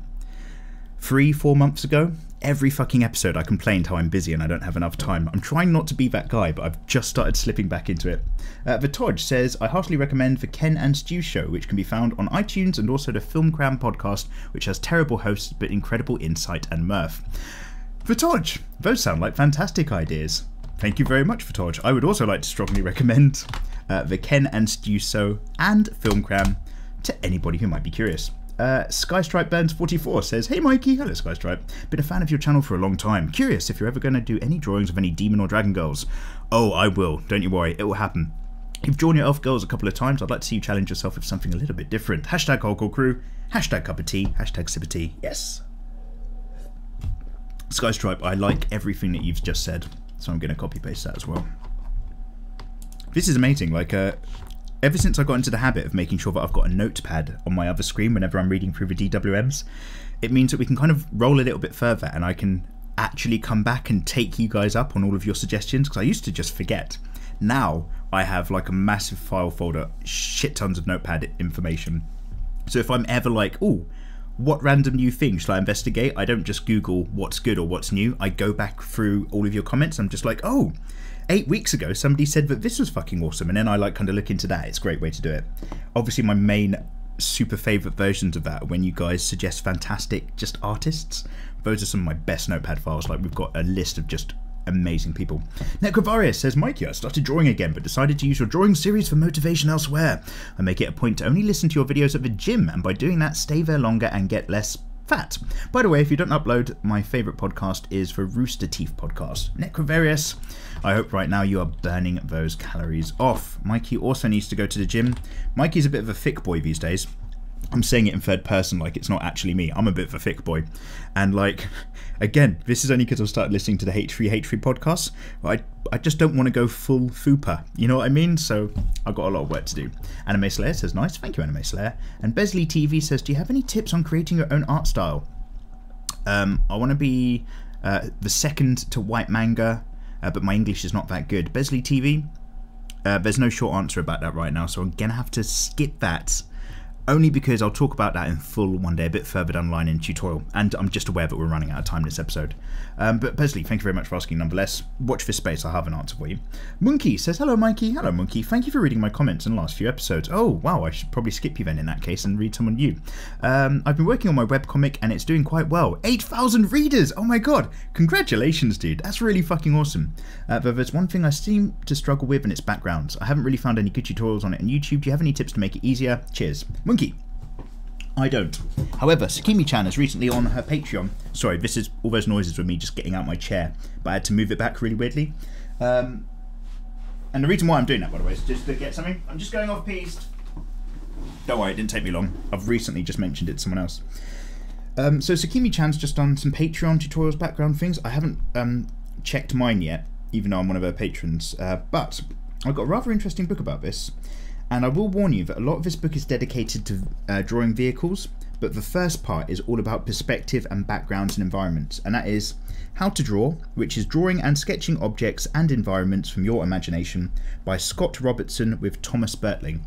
3-4 months ago, every fucking episode I complained how I'm busy and I don't have enough time. I'm trying not to be that guy, but I've just started slipping back into it. Vitoj says, I heartily recommend the Ken and Stu Show, which can be found on iTunes, and also the Film Cram podcast, which has terrible hosts but incredible insight and mirth. Vitoj, those sound like fantastic ideas. Thank you very much, Vitoj. I would also like to strongly recommend the Ken and Stu Show and Film Cram to anybody who might be curious. Skystripe Burns 44 says, hey Mikey, hello Skystripe. Been a fan of your channel for a long time. Curious if you're ever going to do any drawings of any demon or dragon girls. Oh, I will. Don't you worry, it will happen. You've drawn your elf girls a couple of times. I'd like to see you challenge yourself with something a little bit different. Hashtag Hardcore Crew, hashtag Cup of Tea, hashtag Sip of Tea. Yes. Skystripe, I like everything that you've just said, so I'm going to copy paste that as well. This is amazing. Like, ever since I got into the habit of making sure that I've got a notepad on my other screen whenever I'm reading through the DWMs, it means that we can kind of roll a little bit further, and I can actually come back and take you guys up on all of your suggestions, because I used to just forget. Now I have like a massive file folder, shit tons of notepad information. So if I'm ever like, ooh, what random new thing shall I investigate? I don't just Google what's good or what's new. I go back through all of your comments. I'm just like, oh, 8 weeks ago somebody said that this was fucking awesome, and then I like kind of look into that. It's a great way to do it. Obviously my main super favorite versions of that are when you guys suggest fantastic just artists. Those are some of my best notepad files. Like, we've got a list of just amazing people. Necrovarius says, Mikey, I started drawing again, but decided to use your drawing series for motivation elsewhere. I make it a point to only listen to your videos at the gym, and by doing that, stay there longer and get less fat. By the way, if you don't upload, my favourite podcast is the Rooster Teeth podcast. Necrovarius, I hope right now you are burning those calories off. Mikey also needs to go to the gym. Mikey's a bit of a thick boy these days. I'm saying it in third person like it's not actually me. I'm a bit of a thick boy. And like, again, this is only because I've started listening to the H3H3 podcasts. I just don't want to go full FUPA. You know what I mean? So I've got a lot of work to do. Anime Slayer says, nice. Thank you, Anime Slayer. And Besley TV says, do you have any tips on creating your own art style? I want to be the second to White Manga, but my English is not that good. Besley TV, there's no short answer about that right now, so I'm going to have to skip that. Only because I'll talk about that in full one day, a bit further down the line in tutorial, and I'm just aware that we're running out of time this episode. But Besley, thank you very much for asking nonetheless. Watch this space, I'll have an answer for you. Monkey says, hello Mikey. Hello Monkey, thank you for reading my comments in the last few episodes. Oh wow, I should probably skip you then in that case and read someone new. I've been working on my webcomic and it's doing quite well. 8,000 readers, oh my god. Congratulations dude, that's really fucking awesome. But there's one thing I seem to struggle with, and it's backgrounds. I haven't really found any good tutorials on it on YouTube. Do you have any tips to make it easier? Cheers. Monkey. I don't. However, Sakimi-chan has recently on her Patreon. Sorry, this is all those noises with me just getting out my chair, but I had to move it back really weirdly. And the reason why I'm doing that, by the way, is just to get something. I'm just going off piste. Don't worry, it didn't take me long. I've recently just mentioned it to someone else. So Sakimi-chan's just done some Patreon tutorials, background things. I haven't checked mine yet, even though I'm one of her patrons. But I've got a rather interesting book about this. And I will warn you that a lot of this book is dedicated to drawing vehicles, but the first part is all about perspective and backgrounds and environments, and that is How to Draw, which is drawing and sketching objects and environments from your imagination, by Scott Robertson with Thomas Bertling.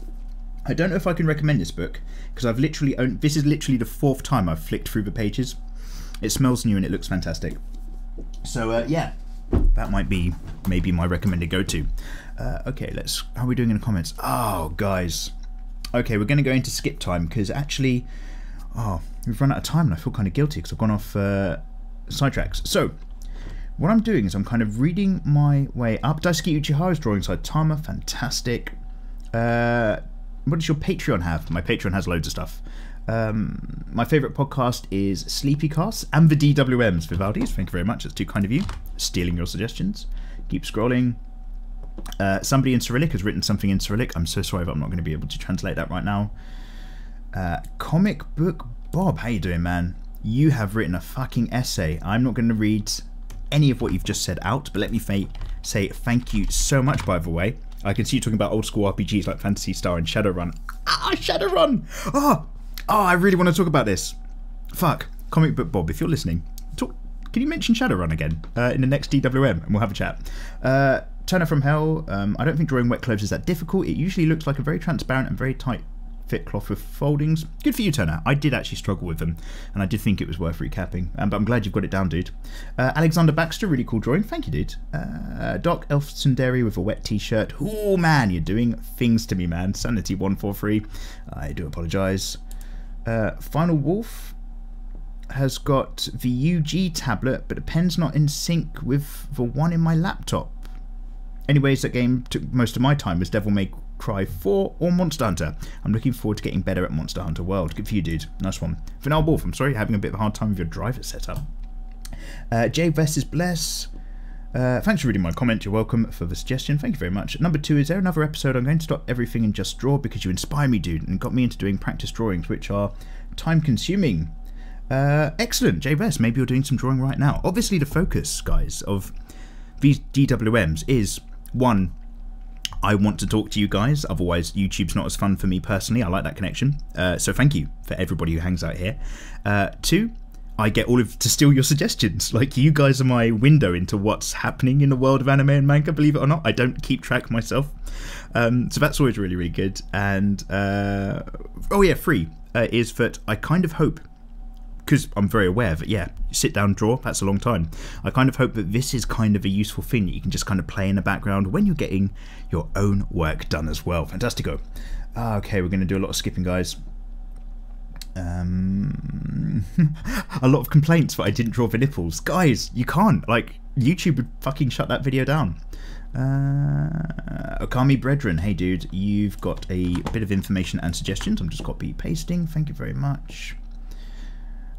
I don't know if I can recommend this book, because I've literally owned, this is literally the 4th time I've flicked through the pages. It smells new and it looks fantastic. So yeah, that might be maybe my recommended go-to. Okay, how are we doing in the comments? Oh, guys. Okay, we're going to go into skip time, because actually Oh, we've run out of time and I feel kind of guilty because I've gone off sidetracks. So, what I'm doing is I'm kind of reading my way up. Daisuke Uchiha's drawing Saitama, fantastic. What does your Patreon have? My Patreon has loads of stuff. My favourite podcast is Sleepycast and the DWMs. Vivaldi's, thank you very much. That's too kind of you. Stealing your suggestions. Keep scrolling. Somebody in Cyrillic has written something in Cyrillic. I'm so sorry, but I'm not going to be able to translate that right now. Comic Book Bob, how you doing, man? You have written a fucking essay. I'm not going to read any of what you've just said out, but let me say thank you so much, by the way. I can see you talking about old school RPGs like Phantasy Star and Shadowrun. Shadowrun! Oh, I really want to talk about this. Fuck. Comic Book Bob, if you're listening, can you mention Shadowrun again in the next DWM and we'll have a chat. Turner from Hell, I don't think drawing wet clothes is that difficult. It usually looks like a very transparent and very tight fit cloth with foldings. Good for you, Turner. I did actually struggle with them and I did think it was worth recapping, but I'm glad you've got it down, dude. Alexander Baxter, really cool drawing. Thank you, dude. Doc Elfsundary with a wet t-shirt. Oh man, you're doing things to me, man. Sanity 143. I do apologise. Final Wolf has got the UG tablet, but the pen's not in sync with the one in my laptop. Anyways, that game took most of my time. Was Devil May Cry 4 or Monster Hunter? I'm looking forward to getting better at Monster Hunter World. Good for you, dude. Nice one. Final Wolf, I'm sorry, having a bit of a hard time with your driver setup. Jay Vest is bless. Thanks for reading my comment. You're welcome for the suggestion. Thank you very much. Number 2, is there another episode? I'm going to stop everything and just draw because you inspire me, dude, and got me into doing practice drawings, which are time consuming. Excellent, Jay Vest. Maybe you're doing some drawing right now. Obviously, the focus, guys, of these DWMs is, 1, I want to talk to you guys, otherwise YouTube's not as fun for me personally. I like that connection. So thank you for everybody who hangs out here. 2, I get to steal your suggestions. Like, you guys are my window into what's happening in the world of anime and manga, believe it or not. I don't keep track myself. So that's always really, really good. And, 3, is that I kind of hope, because I'm very aware that, yeah, sit down, draw, that's a long time. I kind of hope that this is kind of a useful thing that you can just kind of play in the background when you're getting your own work done as well. Fantastico. Okay, we're going to do a lot of skipping, guys. A lot of complaints that I didn't draw the nipples. Guys, you can't. Like, YouTube would fucking shut that video down. Okami Brethren, hey dude, you've got a bit of information and suggestions. I'm just copy pasting. Thank you very much.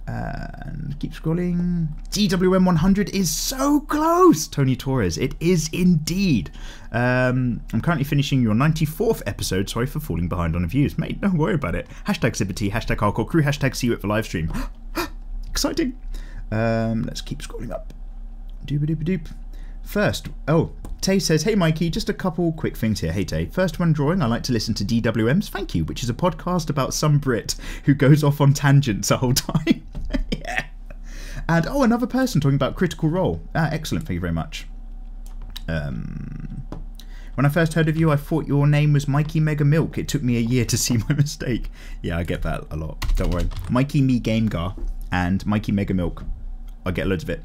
And keep scrolling. DWM 100 is so close, Tony Torres. It is indeed. I'm currently finishing your 94th episode. Sorry for falling behind on the views, mate. Don't worry about it. Hashtag Zibbity, hashtag Hardcore Crew, hashtag see you at the live stream. Exciting. Let's keep scrolling up. Doop-a-doop-a-doop. First, Tay says, hey Mikey, just a couple quick things here. Hey Tay, first, when drawing, I like to listen to DWMs, thank you, which is a podcast about some Brit who goes off on tangents the whole time. Yeah. And, another person talking about Critical Role. Excellent, thank you very much. When I first heard of you, I thought your name was Mikey Mega Milk. It took me a year to see my mistake. Yeah, I get that a lot, don't worry. Mikey Me Game Gar and Mikey Mega Milk. I get loads of it.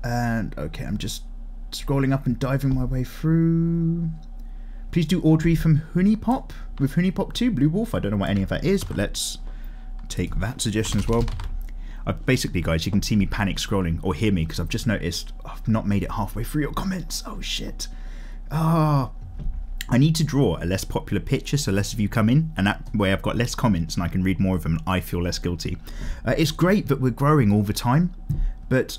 And, okay, I'm just scrolling up and diving my way through. Please do Audrey from Hunipop with Hunipop 2, Blue Wolf. I don't know what any of that is, but let's take that suggestion as well. Basically, guys, you can see me panic scrolling or hear me because I've just noticed I've not made it halfway through your comments. Oh, shit. I need to draw a less popular picture so less of you come in, and that way I've got less comments and I can read more of them and I feel less guilty. It's great that we're growing all the time, but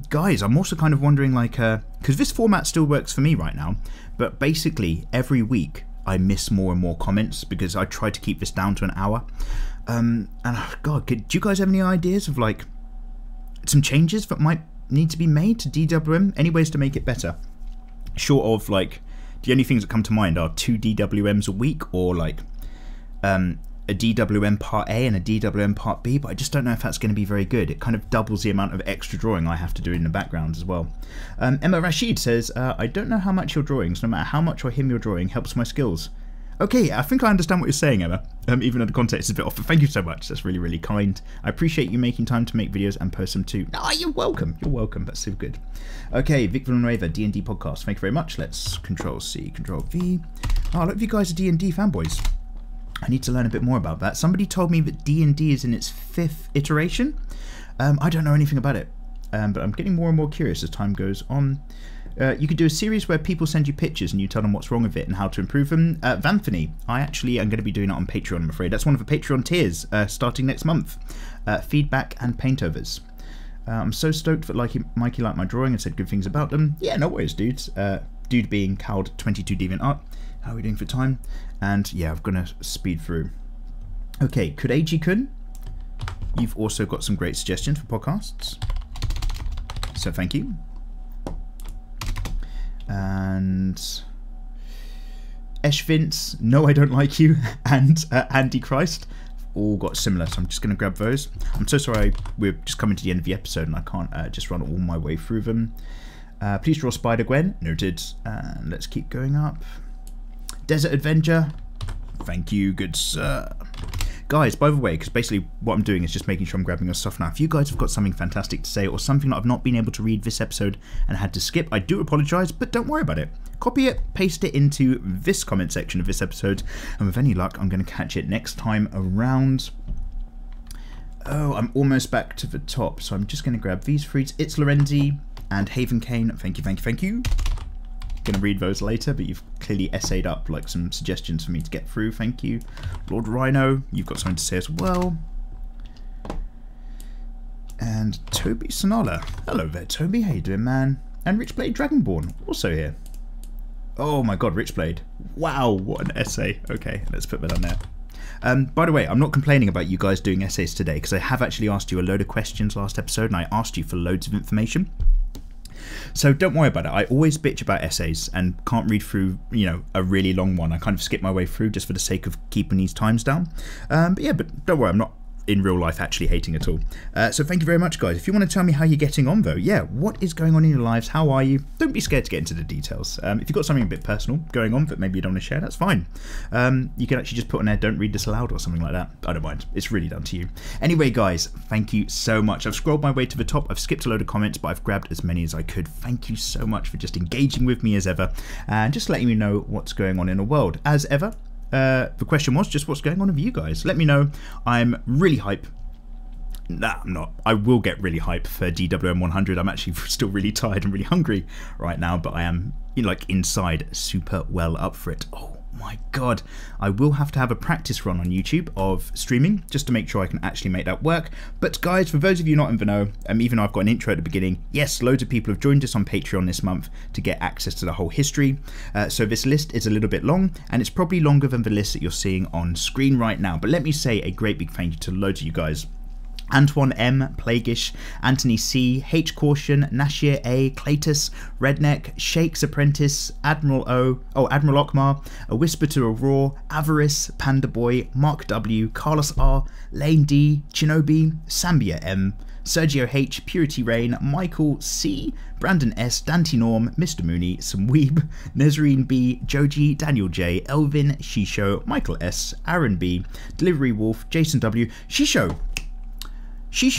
guys, I'm also kind of wondering, like, because this format still works for me right now, but basically every week I miss more and more comments because I try to keep this down to an hour. And God, do you guys have any ideas of, like, some changes that might need to be made to DWM? Any ways to make it better? Short of, like, the only things that come to mind are 2 DWMs a week, or like a DWM Part A and a DWM Part B, but I just don't know if that's going to be very good. It kind of doubles the amount of extra drawing I have to do in the background as well. Emma Rashid says, I don't know how much your drawings, no matter how much or him you're drawing, helps my skills. Okay, I think I understand what you're saying, Emma, even though the context is a bit off, but thank you so much. That's really, really kind. I appreciate you making time to make videos and post them too. You're welcome. You're welcome. That's so good. Okay, Vic Villanueva, D&D podcast. Thank you very much. Let's Control-C, Control-V. Oh, a lot of you guys are D&D fanboys. I need to learn a bit more about that. Somebody told me that D&D is in its 5th iteration. I don't know anything about it, but I'm getting more and more curious as time goes on. You could do a series where people send you pictures and you tell them what's wrong with it and how to improve them. Vanthony, I actually am going to be doing it on Patreon, I'm afraid. That's one of the Patreon tiers starting next month. Feedback and paintovers. I'm so stoked that Mikey liked my drawing and said good things about them. Yeah, no worries, dudes. Dude being Cowed22 DeviantArt. How are we doing for time? And yeah, I'm going to speed through. Okay, Kudeji-kun, you've also got some great suggestions for podcasts. So thank you. And Eshvince, no I don't like you, and Andy Christ all got similar, so I'm just going to grab those. I'm so sorry, we're just coming to the end of the episode and I can't just run all my way through them. Please draw Spider-Gwen, noted, and let's keep going up. Desert Adventure, thank you, good sir. Guys, by the way, because basically what I'm doing is just making sure I'm grabbing your stuff now. If you guys have got something fantastic to say or something that I've not been able to read this episode and had to skip, I do apologise, but don't worry about it. Copy it, paste it into this comment section of this episode, and with any luck, I'm going to catch it next time around. Oh, I'm almost back to the top, so I'm just going to grab these three. It's Lorenzi and Haven Kane. Thank you, thank you, thank you. Going to read those later, but you've clearly essayed up like some suggestions for me to get through. Thank you. Lord Rhino, you've got something to say as well. And Toby Sonala. Hello there, Toby. How you doing, man? And Richblade Dragonborn, also here. Oh my god, Richblade. Wow, what an essay. Okay, let's put that on there. By the way, I'm not complaining about you guys doing essays today, because I have actually asked you a load of questions last episode, and I asked you for loads of information. So don't worry about it. I always bitch about essays and can't read through, you know, a really long one. I kind of skip my way through just for the sake of keeping these times down. But yeah, but don't worry, I'm not in real life actually hating at all. So thank you very much, guys. If you want to tell me how you're getting on, though, yeah, what is going on in your lives? How are you? Don't be scared to get into the details. If you've got something a bit personal going on that maybe you don't want to share, that's fine. You can actually just put on there, don't read this aloud or something like that. I don't mind. It's really down to you. Anyway, guys, thank you so much. I've scrolled my way to the top. I've skipped a load of comments, but I've grabbed as many as I could. Thank you so much for just engaging with me as ever and just letting me know what's going on in the world. As ever, the question was just what's going on with you guys. Let me know. I'm really hype. Nah, I'm not. I will get really hype for DWM 100. I'm actually still really tired and really hungry right now, but I am, you know, like inside super well up for it. Oh my god. I will have to have a practice run on YouTube of streaming just to make sure I can actually make that work. But guys, for those of you not in the know, even though I've got an intro at the beginning, yes, loads of people have joined us on Patreon this month to get access to the whole history. So this list is a little bit long, and it's probably longer than the list that you're seeing on screen right now. But let me say a great big thank you to loads of you guys. Antoine M, Plaguish, Anthony C, H Caution, Nashir A, Claytus, Redneck, Shake's Apprentice, Admiral Admiral Okmar, A Whisper to a Roar, Avarice, Panda Boy, Mark W, Carlos R, Lane D, Chinobi, Sambia M, Sergio H, Purity Rain, Michael C, Brandon S, Dante Norm, Mr. Mooney, Some Weeb, Nezreen B, Joji, Daniel J, Elvin, Shisho, Michael S, Aaron B, Delivery Wolf, Jason W, Shisho,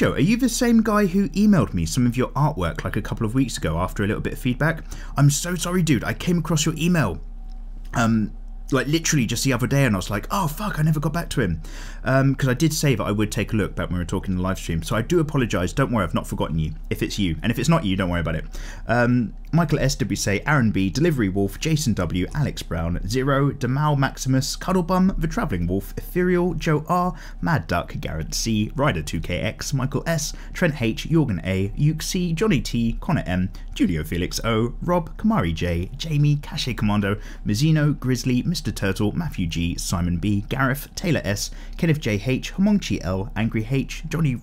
are you the same guy who emailed me some of your artwork like a couple of weeks ago after a little bit of feedback? I'm so sorry, dude. I came across your email, like literally just the other day, and I was like, oh fuck, I never got back to him. Because I did say that I would take a look back when we were talking in the live stream. So I do apologise. Don't worry, I've not forgotten you. If it's you, and if it's not you, don't worry about it. Michael S. W. say, Aaron B, Delivery Wolf, Jason W, Alex Brown, Zero, Demal Maximus, Cuddlebum, The Travelling Wolf, Ethereal, Joe R, Mad Duck, Garrett C, Ryder 2KX, Michael S, Trent H, Jorgen A, Uke C, Johnny T, Connor M, Julio Felix O, Rob, Kamari J, Jamie, Cache Commando, Mizzino, Grizzly, Mr. Turtle, Matthew G, Simon B, Gareth, Taylor S, Kenneth J H, Homongchi L, Angry H, Johnny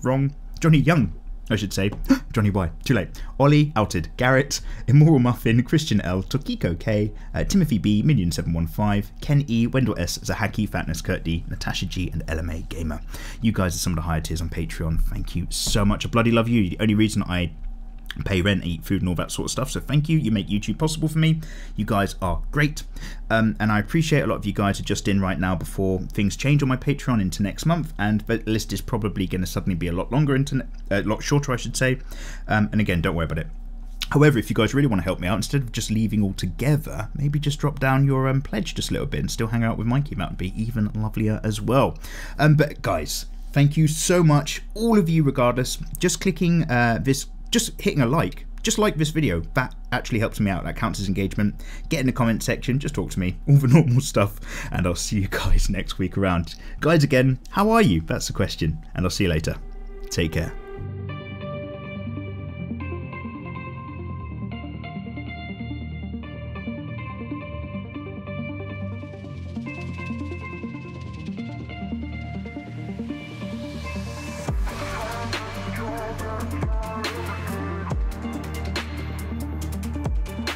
Young, I should say, Johnny Y, too late, Ollie, Outed, Garrett, Immoral Muffin, Christian L, Tokiko K, Timothy B, Minion715, Ken E, Wendell S, Zahaki, Fatness, Kurt D, Natasha G, and LMA Gamer. You guys are some of the higher tiers on Patreon. Thank you so much. I bloody love you. The only reason I pay rent, eat food and all that sort of stuff, so thank you. You make YouTube possible for me. You guys are great, and I appreciate a lot of you guys are just in right now before things change on my Patreon into next month, and the list is probably going to suddenly be a lot longer, a lot shorter I should say, and again, don't worry about it. However, if you guys really want to help me out, instead of just leaving altogether, maybe just drop down your pledge just a little bit and still hang out with Mikey. That would be even lovelier as well. But guys, thank you so much, all of you regardless. Just clicking just hitting a like. Just like this video, that actually helps me out, that counts as engagement. Get in the comment section, just talk to me, all the normal stuff, and I'll see you guys next week around. Guys, again, how are you? That's the question, and I'll see you later. Take care.